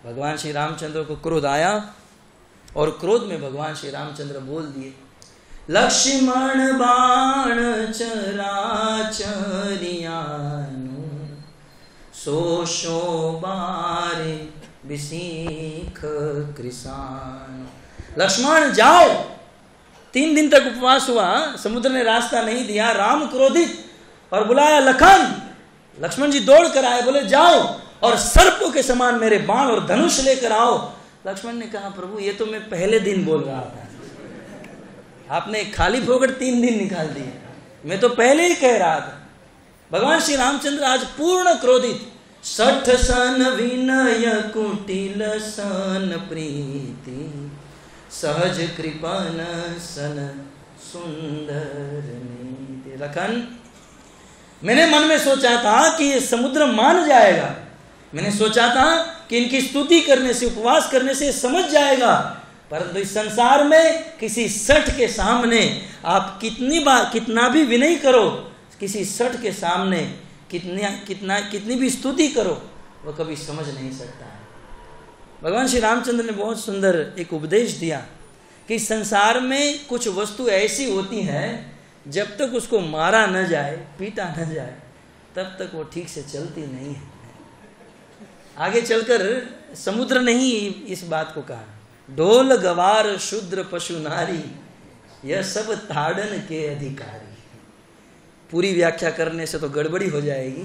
भगवान श्री रामचंद्र को क्रोध आया और क्रोध में भगवान श्री रामचंद्र बोल दिए, लक्ष्मण बाण चराचरियानु सो शोबारे बिसीख कृसान। लक्ष्मण जाओ। 3 दिन तक उपवास हुआ, समुद्र ने रास्ता नहीं दिया। राम क्रोधित और बुलाया लखन। लक्ष्मण जी दौड़ कर आए, बोले जाओ और सर्पों के समान मेरे बाण और धनुष लेकर आओ। लक्ष्मण ने कहा, प्रभु ये तो मैं पहले दिन बोल रहा था, आपने खाली फोकट 3 दिन निकाल दिए, मैं तो पहले ही कह रहा था। भगवान श्री रामचंद्र आज पूर्ण क्रोधित। 60 सन विनय कुटिल सन प्रीति सहज कृपन सन सुंदर नीति। लखन, मैंने मन में सोचा था कि ये समुद्र मान जाएगा, मैंने सोचा था कि इनकी स्तुति करने से, उपवास करने से समझ जाएगा, परंतु इस संसार में किसी सठ के सामने आप कितना भी विनय करो, किसी सठ के सामने कितनी भी स्तुति करो, वह कभी समझ नहीं सकता है। भगवान श्री रामचंद्र ने बहुत सुंदर एक उपदेश दिया कि संसार में कुछ वस्तु ऐसी होती हैं, जब तक उसको मारा न जाए, पीटा न जाए, तब तक वो ठीक से चलती नहीं है। आगे चलकर समुद्र ने ही इस बात को कहा, ढोल गवार शूद्र पशु नारी यह सब ताड़न के अधिकारी। पूरी व्याख्या करने से तो गड़बड़ी हो जाएगी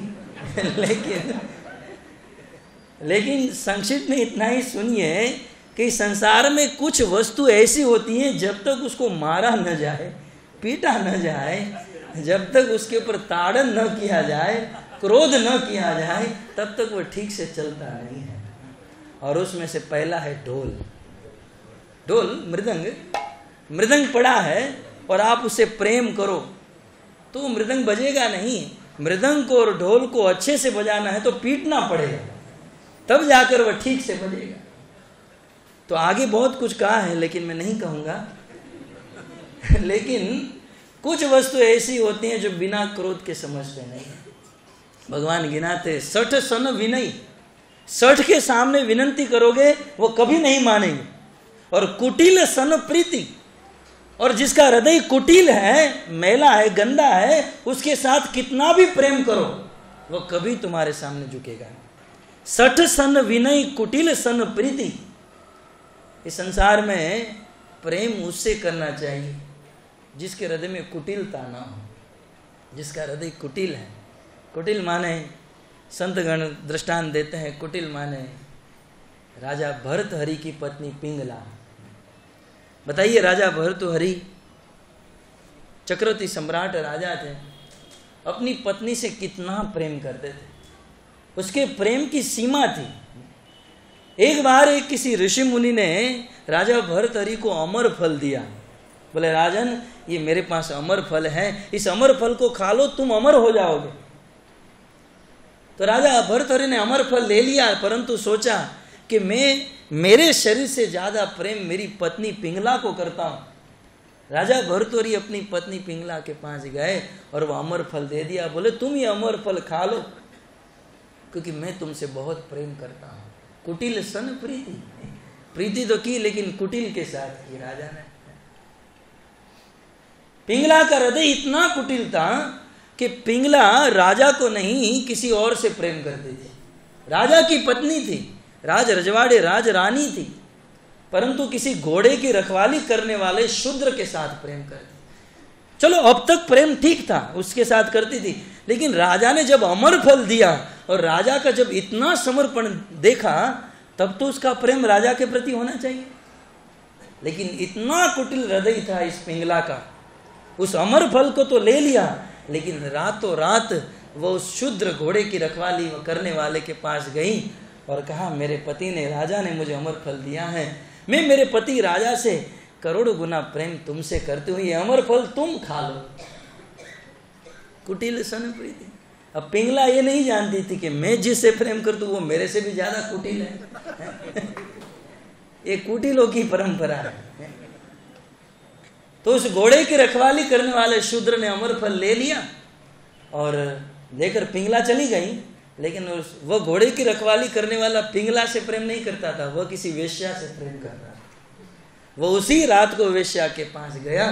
लेकिन संक्षिप्त में इतना ही सुनिए कि संसार में कुछ वस्तु ऐसी होती हैं, जब तक उसको मारा न जाए, पीटा न जाए, जब तक उसके ऊपर ताड़न न किया जाए, क्रोध न किया जाए, तब तक वह ठीक से चलता नहीं है। और उसमें से पहला है ढोल। ढोल मृदंग पड़ा है और आप उसे प्रेम करो तो मृदंग बजेगा नहीं। मृदंग को और ढोल को अच्छे से बजाना है तो पीटना पड़ेगा, तब जाकर वह ठीक से बजेगा। तो आगे बहुत कुछ कहा है लेकिन मैं नहीं कहूंगा लेकिन कुछ वस्तु ऐसी होती हैं जो बिना क्रोध के समझते नहीं। भगवान गिनाते 60 सन विनय। 60 के सामने विनती करोगे वो कभी नहीं मानेंगे, और कुटिल सन प्रीति, और जिसका हृदय कुटिल है, मैला है, गंदा है, उसके साथ कितना भी प्रेम करो वो कभी तुम्हारे सामने झुकेगा नहीं। सठ सन विनय कुटिल सन प्रीति। इस संसार में प्रेम उससे करना चाहिए जिसके हृदय में कुटिलता ना हो, जिसका हृदय कुटिल है। कुटिल माने संतगण दृष्टांत देते हैं, कुटिल माने राजा भर्तहरि की पत्नी पिंगला। बताइए, राजा भर्तृहरि चक्रवर्ती सम्राट राजा थे, अपनी पत्नी से कितना प्रेम करते थे, उसके प्रेम की सीमा थी। एक बार एक किसी ऋषि मुनि ने राजा भर्तहरि को अमर फल दिया। बोले, राजन, ये मेरे पास अमर फल है, इस अमर फल को खा लो, तुम अमर हो जाओगे। तो राजा भर्तहरि ने अमर फल ले लिया, परंतु सोचा कि मेरे शरीर से ज्यादा प्रेम मेरी पत्नी पिंगला को करता हूं। राजा भर्तहरि अपनी पत्नी पिंगला के पास गए और वो अमर फल दे दिया। बोले, तुम ये अमर फल खा लो, क्योंकि मैं तुमसे बहुत प्रेम करता हूं। कुटिल सन प्रीति, प्रीति तो की लेकिन कुटिल के साथ की राजा ने। पिंगला का हृदय इतना कुटिल था कि पिंगला राजा को नहीं किसी और से प्रेम करती थी। राजा की पत्नी थी, राज रजवाड़े राज रानी थी, परंतु किसी घोड़े की रखवाली करने वाले शूद्र के साथ प्रेम करती। चलो, अब तक प्रेम ठीक था, उसके साथ करती थी, लेकिन राजा ने जब अमर फल दिया और राजा का जब इतना समर्पण देखा, तब तो उसका प्रेम राजा के प्रति होना चाहिए। लेकिन इतना कुटिल हृदय था इस पिंगला का, उस अमर फल को तो ले लिया, लेकिन रातों रात वो उस शूद्र घोड़े की रखवाली करने वाले के पास गई और कहा, मेरे पति ने, राजा ने मुझे अमर फल दिया है, मैं मेरे पति राजा से करोड़ों गुना प्रेम तुमसे करते हुए, ये अमर फल तुम खा लो। कुटिल सन प्रीति। अब पिंगला ये नहीं जानती थी कि मैं जिससे प्रेम करता हूं वो मेरे से भी ज्यादा कुटिल है। ये कुटिलों की परंपरा है। तो उस घोड़े की रखवाली करने वाले शूद्र ने अमर फल ले लिया और लेकर पिंगला चली गई, लेकिन वो घोड़े की रखवाली करने वाला पिंगला से प्रेम नहीं करता था, वह किसी वेश्या से प्रेम कर रहा था। वो उसी रात को वेश्या के पास गया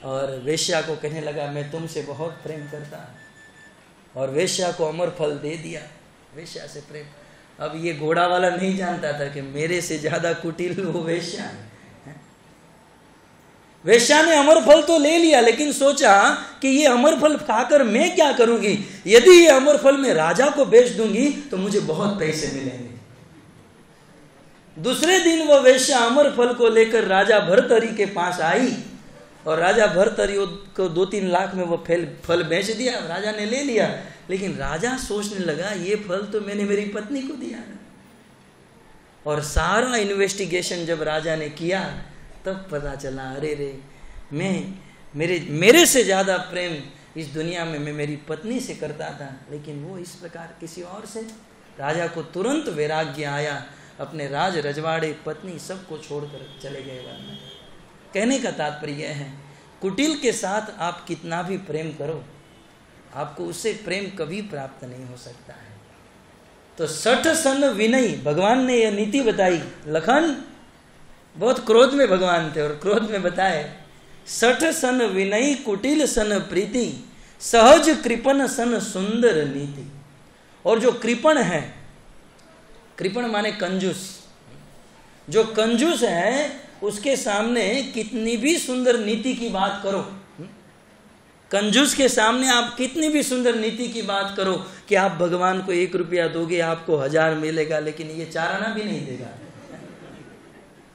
और वेश्या को कहने लगा, मैं तुमसे बहुत प्रेम करता हूं, और वेश्या को अमर फल दे दिया, वेश्या से प्रेम। अब ये घोड़ा वाला नहीं जानता था कि मेरे से ज्यादा कुटिल वो वेश्या है। वेश्या ने अमर फल तो ले लिया, लेकिन सोचा कि ये अमर फल खाकर मैं क्या करूंगी, यदि ये अमर फल मैं राजा को बेच दूंगी तो मुझे बहुत पैसे मिलेंगे। दूसरे दिन वो वेश्या अमर फल को लेकर राजा भर्तहरि के पास आई और राजा भर्तहरि को 2-3 लाख में वो फल बेच दिया, राजा ने ले लिया। लेकिन राजा सोचने लगा, ये फल तो मैंने मेरी पत्नी को दिया है। और सारा इन्वेस्टिगेशन जब राजा ने किया तब पता चला, अरे रे, मेरे से ज्यादा प्रेम इस दुनिया में मैं मेरी पत्नी से करता था, लेकिन वो इस प्रकार किसी और से। राजा को तुरंत वैराग्य आया, अपने राज रजवाड़े पत्नी सबको छोड़कर चले गए वन में। कहने का तात्पर्य है, कुटिल के साथ आप कितना भी प्रेम करो, आपको उससे प्रेम कभी प्राप्त नहीं हो सकता है। तो सठ सन विनय, भगवान ने यह नीति बताई। लखन बहुत क्रोध में भगवान थे और क्रोध में बताए, सठ सन विनय कुटिल सन प्रीति, सहज कृपण सन सुंदर नीति। और जो कृपण है, कृपण माने कंजूस, जो कंजूस है उसके सामने कितनी भी सुंदर नीति की बात करो, कंजूस के सामने आप कितनी भी सुंदर नीति की बात करो कि आप भगवान को 1 रुपया दोगे आपको 1000 मिलेगा, लेकिन ये 4 आना भी नहीं देगा,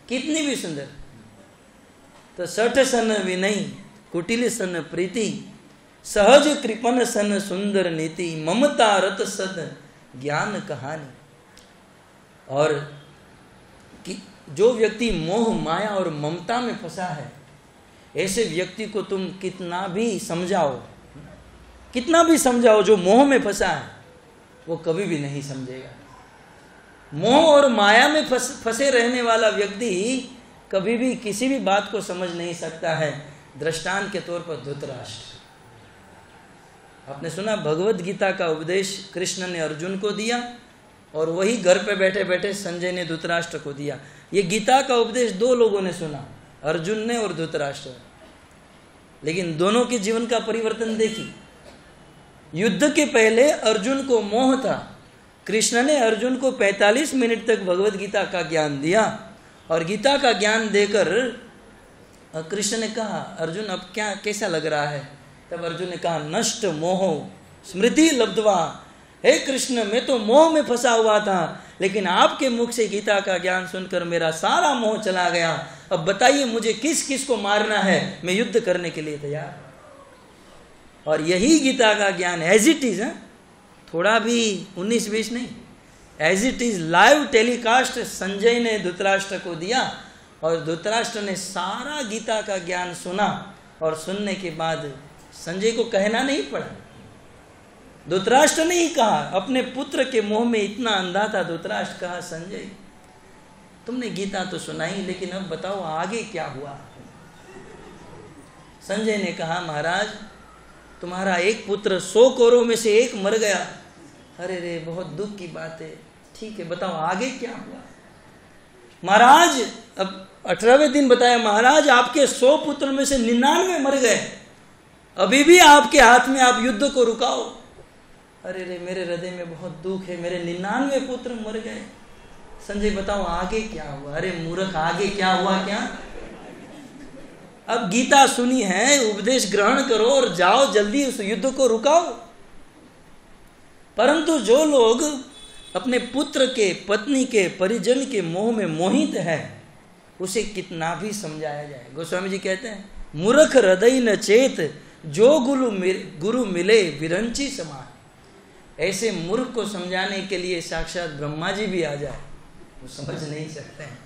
कितनी भी सुंदर। तो सठ सन विनय कुटिल सन प्रीति, सहज कृपण सन सुंदर नीति, ममता रत सद ज्ञान कहानी। और कि जो व्यक्ति मोह माया और ममता में फंसा है, ऐसे व्यक्ति को तुम कितना भी समझाओ, जो मोह में फंसा है वो कभी भी नहीं समझेगा। मोह और माया में फंसे रहने वाला व्यक्ति कभी भी किसी भी बात को समझ नहीं सकता है। दृष्टांत के तौर पर धृतराष्ट्र, आपने सुना भगवत गीता का उपदेश कृष्ण ने अर्जुन को दिया और वही घर पे बैठे बैठे संजय ने धृतराष्ट्र को दिया। ये गीता का उपदेश दो लोगों ने सुना, अर्जुन ने और धृतराष्ट्र, लेकिन दोनों के जीवन का परिवर्तन देखिए। युद्ध के पहले अर्जुन को मोह था, कृष्ण ने अर्जुन को 45 मिनट तक भगवत गीता का ज्ञान दिया और गीता का ज्ञान देकर कृष्ण ने कहा, अर्जुन अब क्या कैसा लग रहा है? तब अर्जुन ने कहा, नष्ट मोह स्मृति लब्धवा, हे कृष्ण मैं तो मोह में फंसा हुआ था, लेकिन आपके मुख से गीता का ज्ञान सुनकर मेरा सारा मोह चला गया। अब बताइए मुझे किस किस को मारना है, मैं युद्ध करने के लिए तैयार। और यही गीता का ज्ञान एज इट इज, थोड़ा भी 19-20 नहीं, as it is live telecast Sanjay ने धृतराष्ट्र को दिया और धृतराष्ट्र ने सारा गीता का ज्ञान सुना और सुनने के बाद संजय को कहना नहीं पड़ा। धृतराष्ट्र ने ही कहा, अपने पुत्र के मोह में इतना अंधा था धृतराष्ट्र, कहा संजय तुमने गीता तो सुनाई, लेकिन अब बताओ आगे क्या हुआ? संजय ने कहा, महाराज तुम्हारा एक पुत्र 100 कौरवों में से एक मर गया। अरे रे बहुत दुख की बात है, ठीक है बताओ आगे क्या हुआ? महाराज अब 18वें दिन बताया, महाराज आपके 100 पुत्र में से 99 मर गए, अभी भी आपके हाथ में, आप युद्ध को रुकाओ। अरे रे मेरे हृदय में बहुत दुख है, मेरे 99 पुत्र मर गए। संजय बताओ आगे क्या हुआ? अरे मूर्ख आगे क्या हुआ क्या? अब गीता सुनी है, उपदेश ग्रहण करो और जाओ जल्दी उस युद्ध को रुकाओ। परंतु जो लोग अपने पुत्र के, पत्नी के, परिजन के मोह में मोहित है, उसे कितना भी समझाया जाए। गोस्वामी जी कहते हैं, मूर्ख हृदय न चेत, जो गुरु मिले विरंची समान। ऐसे मूर्ख को समझाने के लिए साक्षात ब्रह्मा जी भी आ जाए, वो समझ नहीं सकते हैं।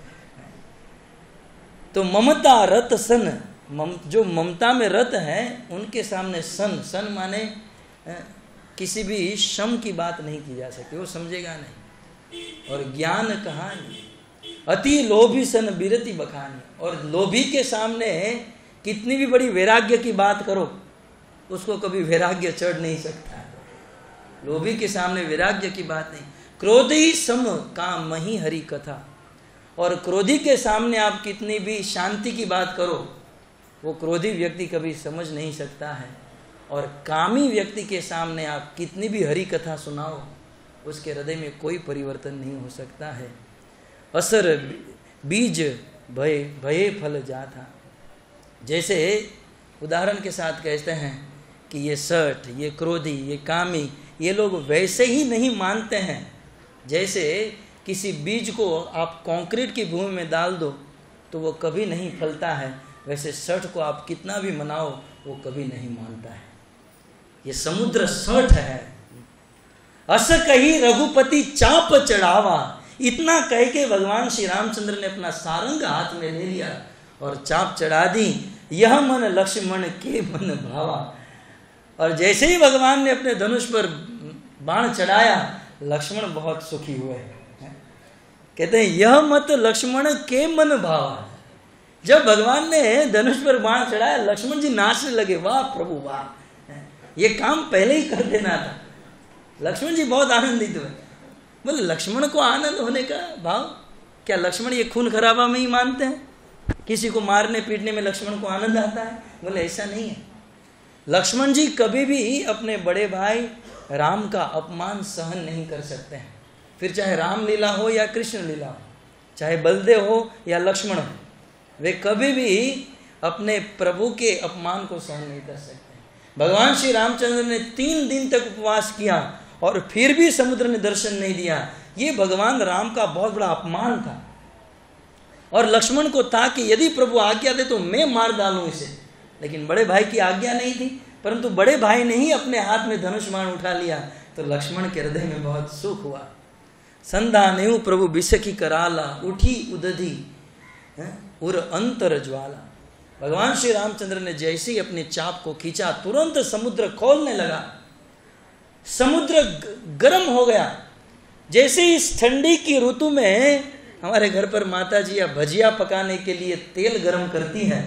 तो ममता रत सन, जो ममता में रत है उनके सामने सन माने किसी भी शम की बात नहीं की जा सकती, वो समझेगा नहीं। और ज्ञान कहानी अति लोभी सन बिरति बखानी, और लोभी के सामने कितनी भी बड़ी वैराग्य की बात करो, उसको कभी वैराग्य चढ़ नहीं सकता। लोभी के सामने वैराग्य की बात नहीं। क्रोधी सम काम ही हरि कथा, और क्रोधी के सामने आप कितनी भी शांति की बात करो, वो क्रोधी व्यक्ति कभी समझ नहीं सकता है। और कामी व्यक्ति के सामने आप कितनी भी हरि कथा सुनाओ, उसके हृदय में कोई परिवर्तन नहीं हो सकता है। असर बीज भये फल जाता, जैसे उदाहरण के साथ कहते हैं कि ये सठ, ये क्रोधी, ये कामी, ये लोग वैसे ही नहीं मानते हैं जैसे किसी बीज को आप कंक्रीट की भूमि में डाल दो तो वो कभी नहीं फलता है, वैसे सठ को आप कितना भी मनाओ वो कभी नहीं मानता है। ये समुद्र सठ है। अस कही रघुपति चाप चढ़ावा, इतना कह के भगवान श्री रामचंद्र ने अपना सारंग हाथ में ले लिया और चाप चढ़ा दी। यह मन लक्ष्मण के मन भावा, और जैसे ही भगवान ने अपने धनुष पर बाण चढ़ाया, लक्ष्मण बहुत सुखी हुए। कहते हैं यह मत लक्ष्मण के मन भावा। जब भगवान ने धनुष पर बाण चढ़ाया, लक्ष्मण जी नाचने लगे, वाह प्रभु वाह, ये काम पहले ही कर देना था। लक्ष्मण जी बहुत आनंदित हुए। बोले लक्ष्मण को आनंद होने का भाव, क्या लक्ष्मण ये खून खराबा में ही मानते हैं? किसी को मारने पीटने में लक्ष्मण को आनंद आता है? बोले ऐसा नहीं है। लक्ष्मण जी कभी भी अपने बड़े भाई राम का अपमान सहन नहीं कर सकते हैं, फिर चाहे रामलीला हो या कृष्ण लीला हो, चाहे बलदेव हो या लक्ष्मण हो, वे कभी भी अपने प्रभु के अपमान को सहन नहीं कर सकते। भगवान श्री रामचंद्र ने 3 दिन तक उपवास किया और फिर भी समुद्र ने दर्शन नहीं दिया। ये भगवान राम का बहुत बड़ा अपमान था। और लक्ष्मण को था कि यदि प्रभु आज्ञा दे तो मैं मार डालूं इसे, लेकिन बड़े भाई की आज्ञा नहीं थी। परंतु बड़े भाई ने ही अपने हाथ में धनुष बाण उठा लिया तो लक्ष्मण के हृदय में बहुत सुख हुआ। संधानेऊ प्रभु बिसखी कराला, उठी उदधि उर अंतर ज्वाला। भगवान श्री रामचंद्र ने जैसे ही अपनी चाप को खींचा, तुरंत समुद्र खोलने लगा, समुद्र गर्म हो गया। जैसे इस ठंडी की ऋतु में हमारे घर पर माता जी या भजिया पकाने के लिए तेल गर्म करती है,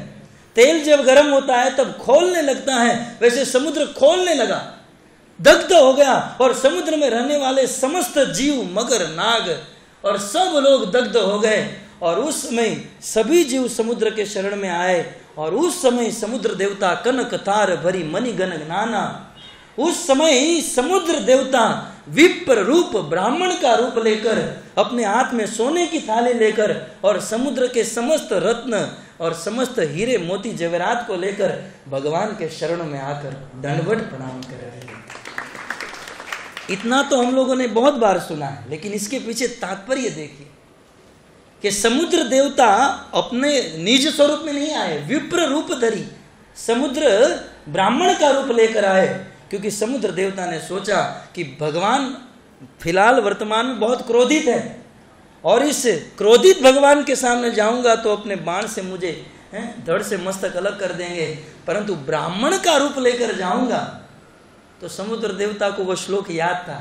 तेल जब गर्म होता है तब खोलने लगता है, वैसे समुद्र खोलने लगा दग्ध हो गया और समुद्र में रहने वाले समस्त जीव, मगर, नाग और सब लोग दग्ध हो गए। और उस समय सभी जीव समुद्र के शरण में आए और उस समय समुद्र देवता कनक तार भरी मणि गण नाना, उस समय समुद्र देवता विप्र रूप ब्राह्मण का रूप लेकर अपने हाथ में सोने की थाली लेकर और समुद्र के समस्त रत्न और समस्त हीरे मोती जवेरात को लेकर भगवान के शरण में आकर दंडवत प्रणाम कर रहे हैं। इतना तो हम लोगों ने बहुत बार सुना है, लेकिन इसके पीछे तात्पर्य देखिए कि समुद्र देवता अपने निज स्वरूप में नहीं आए, विप्र रूप धरी समुद्र ब्राह्मण का रूप लेकर आए, क्योंकि समुद्र देवता ने सोचा कि भगवान फिलहाल वर्तमान में बहुत क्रोधित है और इस क्रोधित भगवान के सामने जाऊंगा तो अपने बाण से मुझे धड़ से मस्तक अलग कर देंगे, परंतु ब्राह्मण का रूप लेकर जाऊंगा। तो समुद्र देवता को वो श्लोक याद था,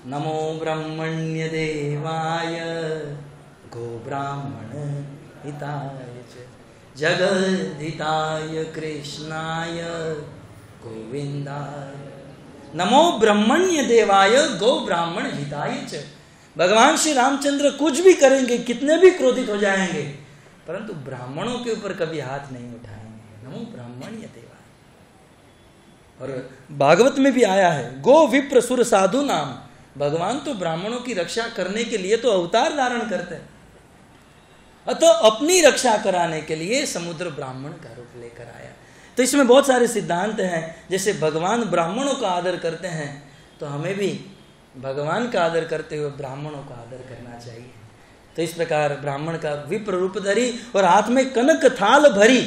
नमो ब्रह्मण्य देवाय गो ब्राह्मण हिताय जगद्धिताय कृष्णाय गोविंदाय। नमो ब्रह्मण्य देवाय गो ब्राह्मण हिताय च। भगवान श्री रामचंद्र कुछ भी करेंगे, कितने भी क्रोधित हो जाएंगे, परंतु ब्राह्मणों के ऊपर कभी हाथ नहीं उठाएंगे। नमो ब्राह्मण्य देवाय। और भागवत में भी आया है, गो विप्र सुर साधु नाम। भगवान तो ब्राह्मणों की रक्षा करने के लिए तो अवतार धारण करते हैं, अतः अपनी रक्षा कराने के लिए समुद्र ब्राह्मण का रूप लेकर आया। तो इसमें बहुत सारे सिद्धांत हैं, जैसे भगवान ब्राह्मणों का आदर करते हैं तो हमें भी भगवान का आदर करते हुए ब्राह्मणों का आदर करना चाहिए। तो इस प्रकार ब्राह्मण का विप्र रूप धरी और हाथ में कनक थाल भरी,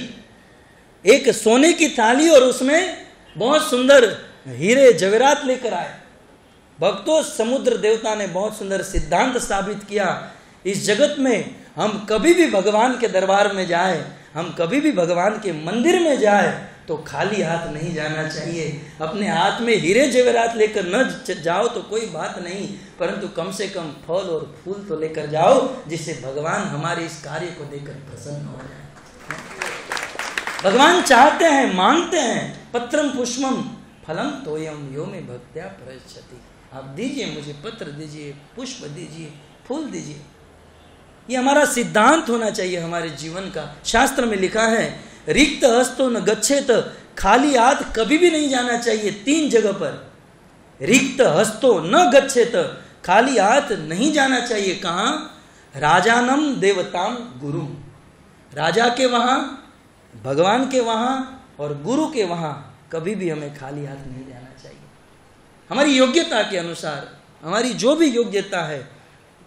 एक सोने की थाली और उसमें बहुत सुंदर हीरे जवेरात लेकर आए। भक्तों, समुद्र देवता ने बहुत सुंदर सिद्धांत स्थापित किया, इस जगत में हम कभी भी भगवान के दरबार में जाए, हम कभी भी भगवान के मंदिर में जाए तो खाली हाथ नहीं जाना चाहिए। अपने हाथ में हीरे जवेरात लेकर न जाओ तो कोई बात नहीं, परंतु कम से कम फल और फूल तो लेकर जाओ, जिससे भगवान हमारे इस कार्य को देखकर प्रसन्न हो जाए। भगवान चाहते हैं, मांगते हैं, पत्रम पुष्पम फलम तोयम यो में भक्त्या प्रयच्छति। आप दीजिए, मुझे पत्र दीजिए, पुष्प दीजिए, फूल दीजिए। ये हमारा सिद्धांत होना चाहिए हमारे जीवन का। शास्त्र में लिखा है, रिक्त हस्तो न गच्छेत, खाली हाथ कभी भी नहीं जाना चाहिए। 3 जगह पर रिक्त हस्तो न गच्छेत, खाली हाथ नहीं जाना चाहिए। कहाँ? राजानम देवताम गुरु, राजा के वहां, भगवान के वहां और गुरु के वहां कभी भी हमें खाली हाथ नहीं जाना चाहिए। हमारी योग्यता के अनुसार, हमारी जो भी योग्यता है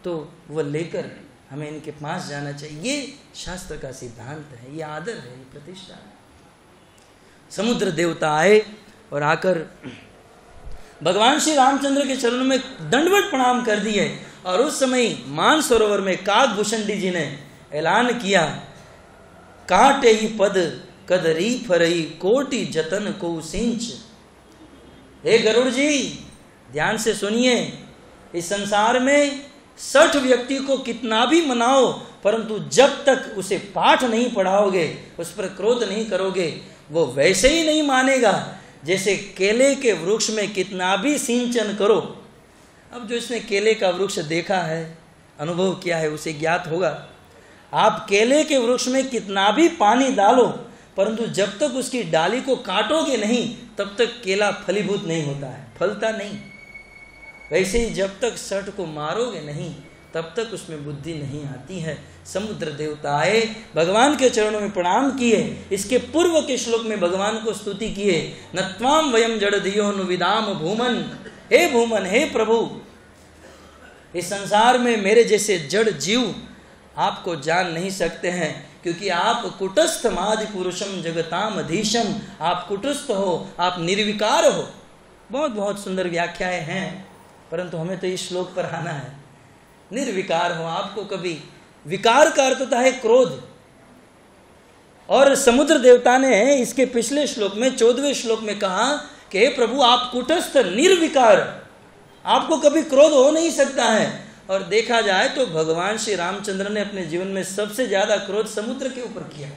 तो वह लेकर हमें इनके पास जाना चाहिए। ये शास्त्र का सिद्धांत है, ये आदर है, ये प्रतिष्ठा है। समुद्र देवता आए और आकर भगवान श्री रामचंद्र के चरणों में दंडवत प्रणाम कर दिए। और उस समय मानसरोवर में काकभूषणी जी ने ऐलान किया, काटे ही पद कदरी फरई कोटि जतन को सिंच। हे गरुड़ जी, ध्यान से सुनिए, इस संसार में 60 व्यक्ति को कितना भी मनाओ, परंतु जब तक उसे पाठ नहीं पढ़ाओगे, उस पर क्रोध नहीं करोगे, वो वैसे ही नहीं मानेगा जैसे केले के वृक्ष में कितना भी सिंचन करो। अब जो इसने केले का वृक्ष देखा है, अनुभव किया है, उसे ज्ञात होगा। आप केले के वृक्ष में कितना भी पानी डालो, परंतु जब तक उसकी डाली को काटोगे नहीं, तब तक केला फलीभूत नहीं होता है, फलता नहीं। वैसे ही जब तक सठ को मारोगे नहीं, तब तक उसमें बुद्धि नहीं आती है। समुद्र देवता आए, भगवान के चरणों में प्रणाम किए। इसके पूर्व के श्लोक में भगवान को स्तुति किए, नत्वाम वयम जड़ धियो नु विदाम भूमन। हे भूमन, हे प्रभु, इस संसार में मेरे जैसे जड़ जीव आपको जान नहीं सकते हैं, क्योंकि आप कुटस्थ मादि पुरुषम जगताम अधीशम, आप कुटस्थ हो, आप निर्विकार हो। बहुत बहुत सुंदर व्याख्याएं हैं, परंतु हमें तो इस श्लोक पर आना है। निर्विकार हो, आपको कभी, विकार का अर्थ होता है क्रोध। और समुद्र देवता ने इसके पिछले श्लोक में 14वें श्लोक में कहा कि हे प्रभु, आप कुटस्थ निर्विकार, आपको कभी क्रोध हो नहीं सकता है। और देखा जाए तो भगवान श्री रामचंद्र ने अपने जीवन में सबसे ज्यादा क्रोध समुद्र के ऊपर किया।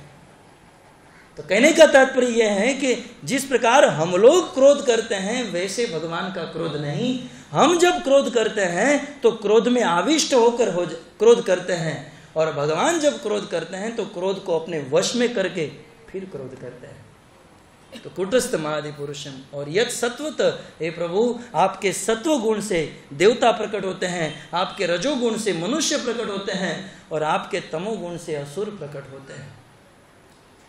तो कहने का तात्पर्य यह है कि जिस प्रकार हम लोग क्रोध करते हैं वैसे भगवान का क्रोध नहीं। हम जब क्रोध करते हैं तो क्रोध में आविष्ट होकर क्रोध करते हैं, और भगवान जब क्रोध करते हैं तो क्रोध को अपने वश में करके फिर क्रोध करते हैं। तो कुटस्थ महादि पुरुषम, और यद सत्वत, हे प्रभु आपके सत्व गुण से देवता प्रकट होते हैं, आपके रजोगुण से मनुष्य प्रकट होते हैं, और आपके तमोगुण से असुर प्रकट होते हैं।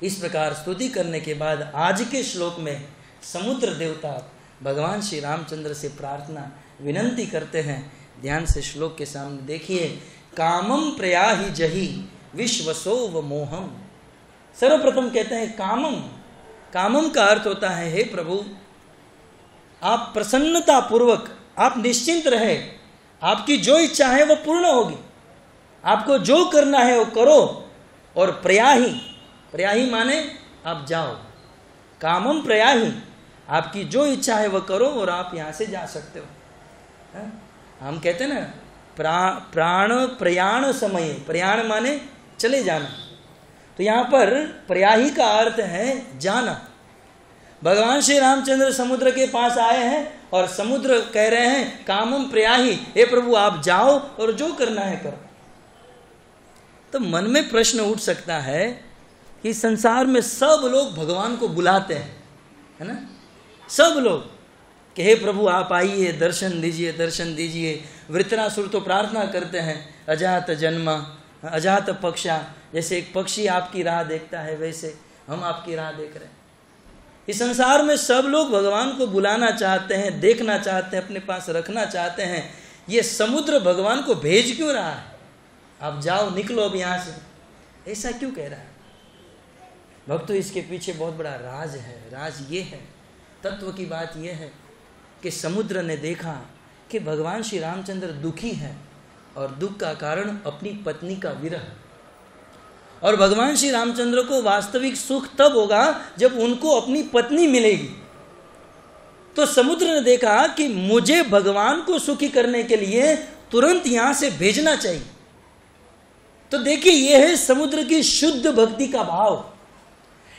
इस प्रकार स्तुति करने के बाद आज के श्लोक में समुद्र देवता भगवान श्री रामचंद्र से प्रार्थना विनंती करते हैं। ध्यान से श्लोक के सामने देखिए। कामम प्रयाहि जहि विश्वसो व मोहम। सर्वप्रथम कहते हैं कामम। कामम का अर्थ होता है, हे प्रभु आप प्रसन्नता पूर्वक, आप निश्चिंत रहे, आपकी जो इच्छा है वो पूर्ण होगी, आपको जो करना है वो करो। और प्रयाहि, प्रयाहि माने आप जाओ। कामम प्रयाहि, आपकी जो इच्छा है वह करो और आप यहाँ से जा सकते हो। हम कहते हैं ना प्राण प्रयाण समय, प्रयाण माने चले जाना, तो यहाँ पर प्रयाही का अर्थ है जाना। भगवान श्री रामचंद्र समुद्र के पास आए हैं और समुद्र कह रहे हैं कामम प्रयाही, हे प्रभु आप जाओ और जो करना है करो। तो मन में प्रश्न उठ सकता है कि संसार में सब लोग भगवान को बुलाते हैं, है ना, सब लोग कि हे प्रभु आप आइए, दर्शन दीजिए, दर्शन दीजिए। वृत्रासुर तो प्रार्थना करते हैं, अजात जन्मा अजात पक्षा, जैसे एक पक्षी आपकी राह देखता है वैसे हम आपकी राह देख रहे हैं। इस संसार में सब लोग भगवान को बुलाना चाहते हैं, देखना चाहते हैं, अपने पास रखना चाहते हैं। ये समुद्र भगवान को भेज क्यों रहा है? आप जाओ, निकलो अब यहाँ से, ऐसा क्यों कह रहा है? भक्तों, इसके पीछे बहुत बड़ा राज है। राज ये है, तत्व की बात यह है कि समुद्र ने देखा कि भगवान श्री रामचंद्र दुखी हैं और दुख का कारण अपनी पत्नी का विरह, और भगवान श्री रामचंद्र को वास्तविक सुख तब होगा जब उनको अपनी पत्नी मिलेगी। तो समुद्र ने देखा कि मुझे भगवान को सुखी करने के लिए तुरंत यहां से भेजना चाहिए। तो देखिए, यह है समुद्र की शुद्ध भक्ति का भाव।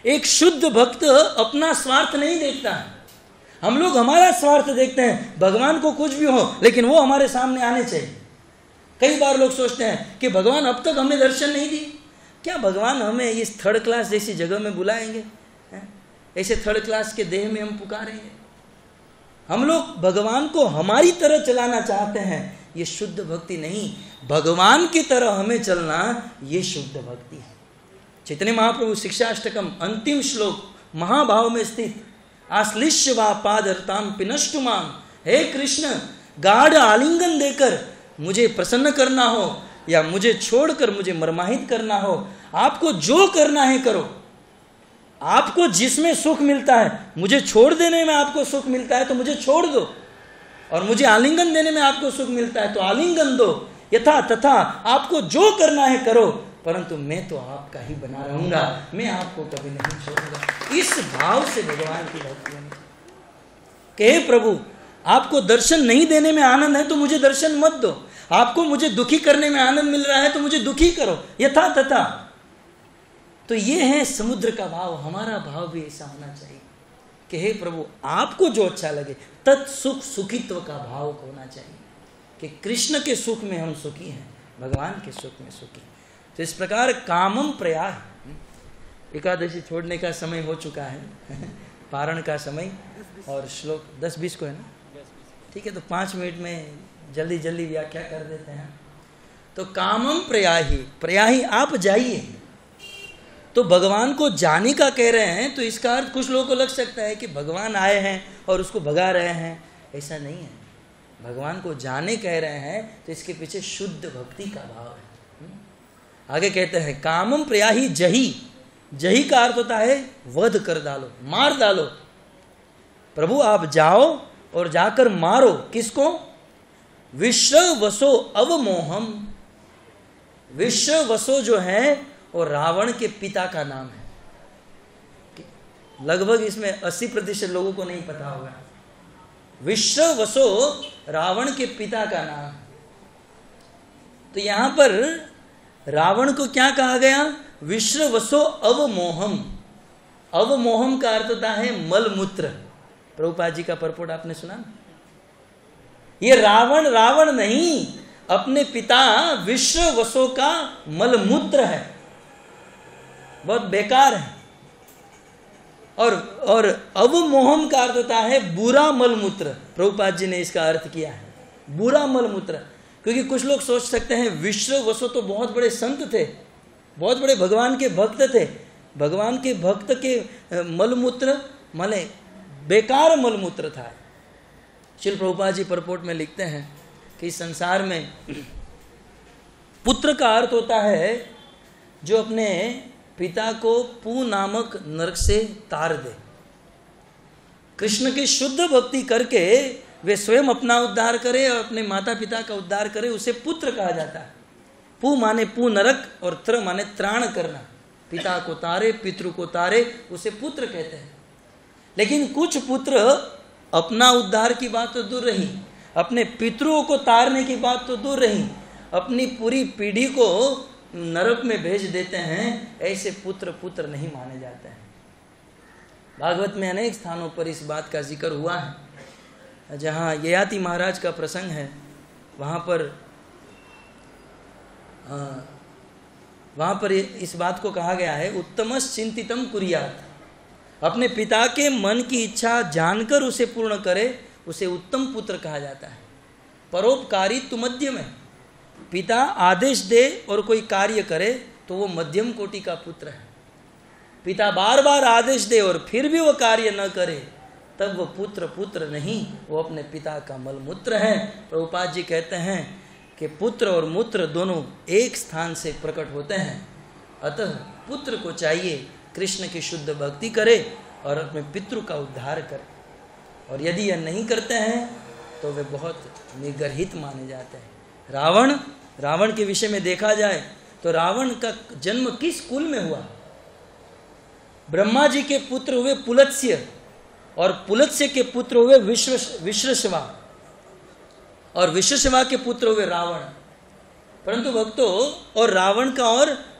एक शुद्ध भक्त अपना स्वार्थ नहीं देखता है। हम लोग हमारा स्वार्थ देखते हैं, भगवान को कुछ भी हो लेकिन वो हमारे सामने आने चाहिए। कई बार लोग सोचते हैं कि भगवान अब तक हमें दर्शन नहीं दिए, क्या भगवान हमें इस थर्ड क्लास जैसी जगह में बुलाएंगे? ऐसे थर्ड क्लास के देह में हम पुकारेंगे? हम लोग भगवान को हमारी तरह चलाना चाहते हैं, ये शुद्ध भक्ति नहीं। भगवान की तरह हमें चलना, ये शुद्ध भक्ति है। चैतन्य महाप्रभु शिक्षाष्टकम अंतिम श्लोक महाभाव में स्थित, आश्लिष्य वा पादरताम पिनष्टुमाम, हे कृष्ण गाढ़ आलिंगन देकर मुझे प्रसन्न करना हो या मुझे छोड़कर मुझे मरमाहित करना हो, आपको जो करना है करो। आपको जिसमें सुख मिलता है, मुझे छोड़ देने में आपको सुख मिलता है तो मुझे छोड़ दो, और मुझे आलिंगन देने में आपको सुख मिलता है तो आलिंगन दो। यथा तथा आपको जो करना है करो, परंतु मैं तो आपका ही बना रहूंगा, मैं आपको कभी नहीं छोड़ूंगा। इस भाव से भगवान की भक्ति होनी चाहिए। हे प्रभु आपको दर्शन नहीं देने में आनंद है तो मुझे दर्शन मत दो, आपको मुझे दुखी करने में आनंद मिल रहा है तो मुझे दुखी करो, यथा तथा। तो ये है समुद्र का भाव। हमारा भाव भी ऐसा होना चाहिए कि हे प्रभु आपको जो अच्छा लगे, तत्सुख सुखित्व का भाव होना चाहिए कि कृष्ण के सुख में हम सुखी हैं, भगवान के सुख में सुखी। तो इस प्रकार कामम प्रयाह, एकादशी छोड़ने का समय हो चुका है, पारण का समय, और श्लोक 10-20 को है ना, ठीक है, तो 5 मिनट में जल्दी जल्दी व्याख्या कर देते हैं। तो कामम प्रयाही, प्रयाही आप जाइए। तो भगवान को जाने का कह रहे हैं, तो इसका अर्थ कुछ लोगों को लग सकता है कि भगवान आए हैं और उसको भगा रहे हैं। ऐसा नहीं है। भगवान को जाने कह रहे हैं तो इसके पीछे शुद्ध भक्ति का भाव है। आगे कहते हैं कामम प्रयाही जही, जही का अर्थ होता है वध कर डालो, मार डालो। प्रभु आप जाओ और जाकर मारो, किसको? विश्व वसो अवमोहम। विश्व वसो जो है वो रावण के पिता का नाम है। लगभग इसमें 80% लोगों को नहीं पता होगा। विश्व वसो रावण के पिता का नाम है। तो यहां पर रावण को क्या कहा गया? विश्व वसो अवमोहम। अवमोहम का अर्थ होता है मलमूत्र। प्रभुपाद जी का परपोट आपने सुना ना? ये रावण रावण नहीं, अपने पिता विश्ववसु का मलमूत्र है, बहुत बेकार है। और अवमोहम का अर्थ होता है बुरा मलमूत्र। प्रभुपाद जी ने इसका अर्थ किया है बुरा मलमूत्र, क्योंकि कुछ लोग सोच सकते हैं विश्ववसु तो बहुत बड़े संत थे, बहुत बड़े भगवान के भक्त थे, भगवान के भक्त के मलमूत्र माने बेकार मलमूत्र था। श्रील प्रभुपाद जी परपोट में लिखते हैं कि इस संसार में पुत्र का अर्थ होता है जो अपने पिता को पू नामक नरक से तार दे। कृष्ण की शुद्ध भक्ति करके वे स्वयं अपना उद्धार करे और अपने माता पिता का उद्धार करे, उसे पुत्र कहा जाता है। पू माने पू नरक और त्र माने त्राण करना, पिता को तारे पितृ को तारे, उसे पुत्र कहते हैं। लेकिन कुछ पुत्र अपना उद्धार की बात तो दूर रही, अपने पितरों को तारने की बात तो दूर रही, अपनी पूरी पीढ़ी को नरक में भेज देते हैं। ऐसे पुत्र पुत्र नहीं माने जाते हैं। भागवत में अनेक स्थानों पर इस बात का जिक्र हुआ है। जहाँ ययाति महाराज का प्रसंग है, वहाँ पर इस बात को कहा गया है, उत्तमस् चिंतितम कुर्यात्। अपने पिता के मन की इच्छा जानकर उसे पूर्ण करे, उसे उत्तम पुत्र कहा जाता है। परोपकारी तो मध्यम है, पिता आदेश दे और कोई कार्य करे तो वो मध्यम कोटि का पुत्र है। पिता बार बार आदेश दे और फिर भी वो कार्य न करे, तब वो पुत्र पुत्र नहीं, वो अपने पिता का मलमूत्र है। प्रभुपाद जी कहते हैं कि पुत्र और मूत्र दोनों एक स्थान से प्रकट होते हैं। अतः पुत्र को चाहिए कृष्ण की शुद्ध भक्ति करे और अपने पितृ का उद्धार करे, और यदि यह नहीं करते हैं तो वे बहुत निगर्हित माने जाते हैं। रावण के विषय में देखा जाए तो रावण का जन्म किस कुल में हुआ? ब्रह्मा जी के पुत्र हुए पुलत्स्य, और पुलत्स्य के पुत्र हुए विश्रशवा, और विश्रशवा के पुत्र हुए रावण। परंतु भक्तों, और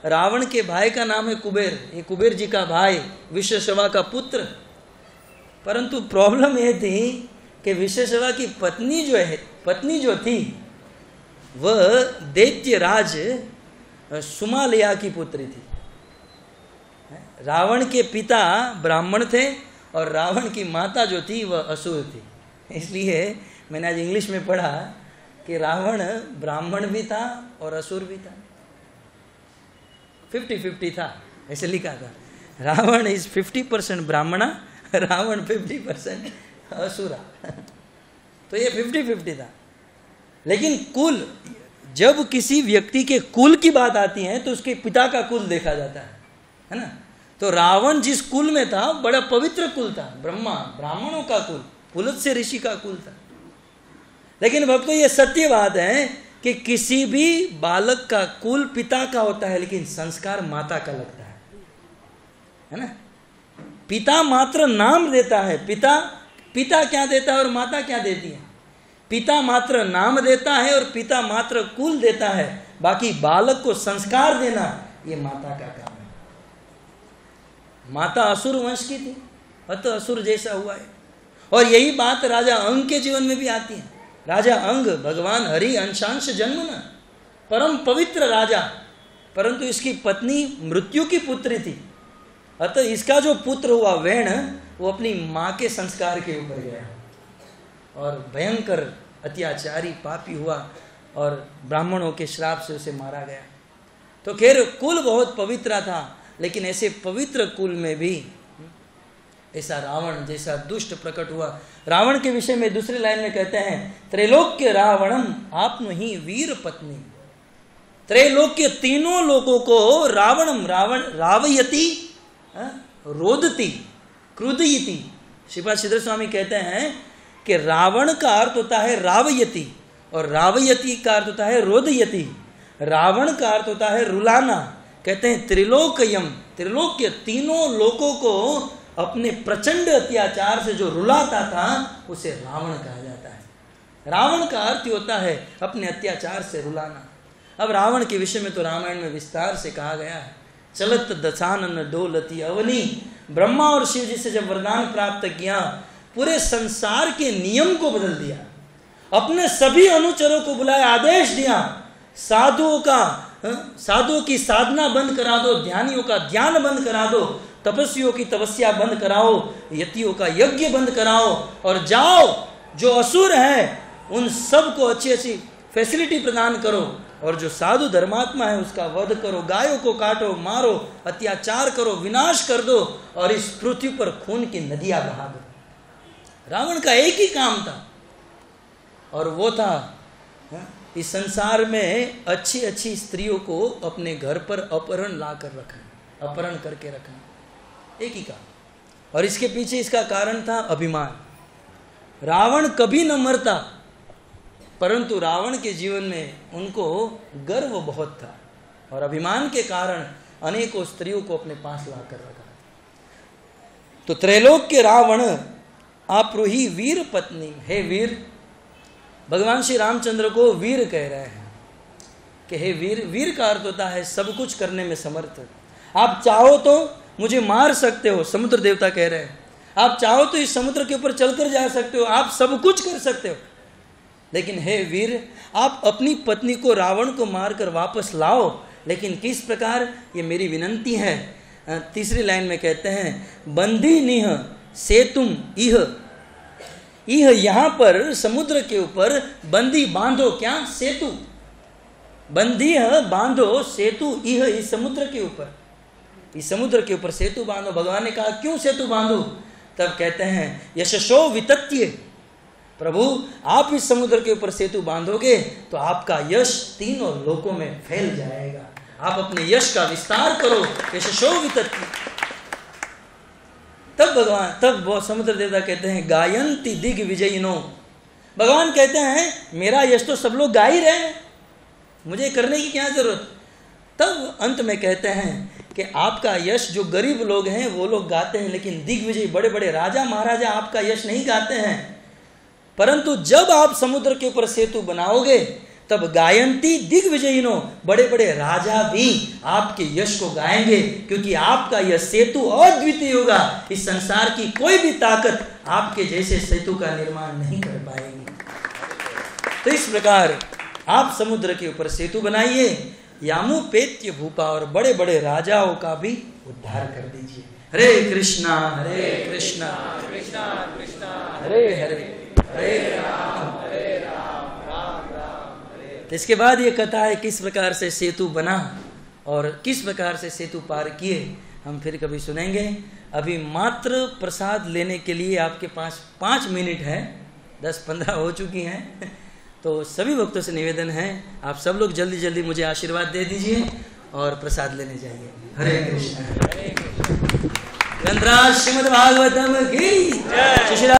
रावण के भाई का नाम है कुबेर, ये कुबेर जी का भाई, विश्रशवा का पुत्र। परंतु प्रॉब्लम ये थी कि विश्रशवा की पत्नी जो थी वह दैत्यराज सुमालया की पुत्री थी। रावण के पिता ब्राह्मण थे और रावण की माता जो थी वह असुर थी। इसलिए मैंने आज इंग्लिश में पढ़ा कि रावण ब्राह्मण भी था और असुर भी था, 50-50 था, ऐसे लिखा था। रावण इज 50% ब्राह्मणा, रावण 50% असुरा। तो ये 50-50 था। लेकिन कुल, जब किसी व्यक्ति के कुल की बात आती है तो उसके पिता का कुल देखा जाता है ना। तो रावण जिस कुल में था बड़ा पवित्र कुल था, ब्राह्मणों का कुल, पुलत्स्य ऋषि का कुल था। लेकिन भक्तों, ये सत्य बात है कि किसी भी बालक का कुल पिता का होता है, लेकिन संस्कार माता का लगता है ना। पिता मात्र नाम देता है, पिता क्या देता है और माता क्या देती है? पिता मात्र नाम देता है और पिता मात्र कुल देता है, बाकी बालक को संस्कार देना ये माता का काम है। माता असुर वंश की थी, अतः असुर जैसा हुआ है। और यही बात राजा अंग के जीवन में भी आती है। राजा अंग भगवान हरि अंशांश जन्म न, परम पवित्र राजा, परंतु इसकी पत्नी मृत्यु की पुत्री थी। अतः इसका जो पुत्र हुआ वेण, वो अपनी माँ के संस्कार के ऊपर गया और भयंकर अत्याचारी पापी हुआ और ब्राह्मणों के श्राप से उसे मारा गया। तो खैर कुल बहुत पवित्र था, लेकिन ऐसे पवित्र कुल में भी ऐसा रावण जैसा दुष्ट प्रकट हुआ। रावण के विषय में दूसरी लाइन में कहते हैं, त्रैलोक्य रावणम आत्म ही वीर पत्नी। त्रैलोक्य तीनों लोगों को रावण रावयति, रोदती, क्रुदयति। श्रीपाद श्रीधर स्वामी कहते हैं कि रावण का अर्थ होता है रावयति और रावयति का अर्थ होता है रोदयति। रावण का अर्थ होता है रुलाना। कहते हैं त्रिलोक्य तीनों लोगों को अपने प्रचंड अत्याचार से जो रुलाता था उसे रावण कहा जाता है। रावण का अर्थ होता है अपने अत्याचार से रुलाना। अब रावण के विषय में तो रामायण में विस्तार से कहा गया है। चलत दशानन डोलती अवनी, ब्रह्मा और शिव जी से जब वरदान प्राप्त किया, पूरे संसार के नियम को बदल दिया, अपने सभी अनुचरों को बुलाया, आदेश दिया, साधुओं की साधना बंद करा दो, ध्यानियों का ध्यान बंद करा दो, तपस्वियों की तपस्या बंद कराओ, यतियों का यज्ञ बंद कराओ, और जाओ जो असुर है उन सबको अच्छी अच्छी फैसिलिटी प्रदान करो, और जो साधु धर्मात्मा है उसका वध करो, गायों को काटो, मारो, अत्याचार करो, विनाश कर दो, और इस पृथ्वी पर खून की नदियां बहा दो। रावण का एक ही काम था, और वो था इस संसार में अच्छी अच्छी स्त्रियों को अपने घर पर अपहरण ला कर रखना, अपहरण करके रखना, एक ही काम। और इसके पीछे इसका कारण था अभिमान। रावण कभी न मरता, परंतु रावण के जीवन में उनको गर्व बहुत था, और अभिमान के कारण अनेकों स्त्रियों को अपने पास ला कर रखा। तो त्रैलोक के रावण आपरूही वीर पत्नी, हे वीर, भगवान श्री रामचंद्र को वीर कह रहे हैं कि हे वीर। वीर का अर्थ होता है सब कुछ करने में समर्थ। आप चाहो तो मुझे मार सकते हो, समुद्र देवता कह रहे हैं, आप चाहो तो इस समुद्र के ऊपर चलकर जा सकते हो, आप सब कुछ कर सकते हो, लेकिन हे वीर, आप अपनी पत्नी को, रावण को मारकर वापस लाओ। लेकिन किस प्रकार, ये मेरी विनंती है। तीसरी लाइन में कहते हैं, बंधी निह सेतुम इह। इह यहां पर समुद्र के ऊपर बंदी बांधो, क्या? सेतु। बंदी बांधो सेतु इह, इस समुद्र के ऊपर, इस समुद्र के ऊपर सेतु बांधो। भगवान ने कहा क्यों सेतु बांधो? तब कहते हैं, यशशो वितत्य, प्रभु आप इस समुद्र के ऊपर सेतु बांधोगे तो आपका यश तीनों लोकों में फैल जाएगा, आप अपने यश का विस्तार करो, यशशो वितत्य। तब वो समुद्र देवता कहते हैं, गायंती दिग विजयिनो। भगवान कहते हैं मेरा यश तो सब लोग गा ही रहे हैं, मुझे करने की क्या जरूरत। तब अंत में कहते हैं कि आपका यश जो गरीब लोग हैं वो लोग गाते हैं, लेकिन दिग्विजय बड़े बड़े राजा महाराजा आपका यश नहीं गाते हैं। परंतु जब आप समुद्र के ऊपर सेतु बनाओगे तब गायंती दिग्विजयिनो, बड़े बड़े राजा भी आपके यश को गाएंगे, क्योंकि आपका यह सेतु अद्वितीय होगा। इस संसार की कोई भी ताकत आपके जैसे सेतु का निर्माण नहीं कर पाएगी। तो इस प्रकार आप समुद्र के ऊपर सेतु बनाइए, यामुपेत्य भूपा, और बड़े बड़े राजाओं का भी उद्धार कर दीजिए। हरे कृष्णा कृष्णा कृष्णा हरे हरे, हरे राम राम राम हरे। तो इसके बाद ये कथा है किस प्रकार से सेतु बना और किस प्रकार से सेतु पार किए, हम फिर कभी सुनेंगे। अभी मात्र प्रसाद लेने के लिए आपके पास 5 मिनट है, 10-15 हो चुकी हैं। तो सभी भक्तों से निवेदन है, आप सब लोग जल्दी जल्दी मुझे आशीर्वाद दे दीजिए और प्रसाद लेने जाइए। हरे कृष्ण। ग्रंथराज श्रीमद् भागवतम की जय।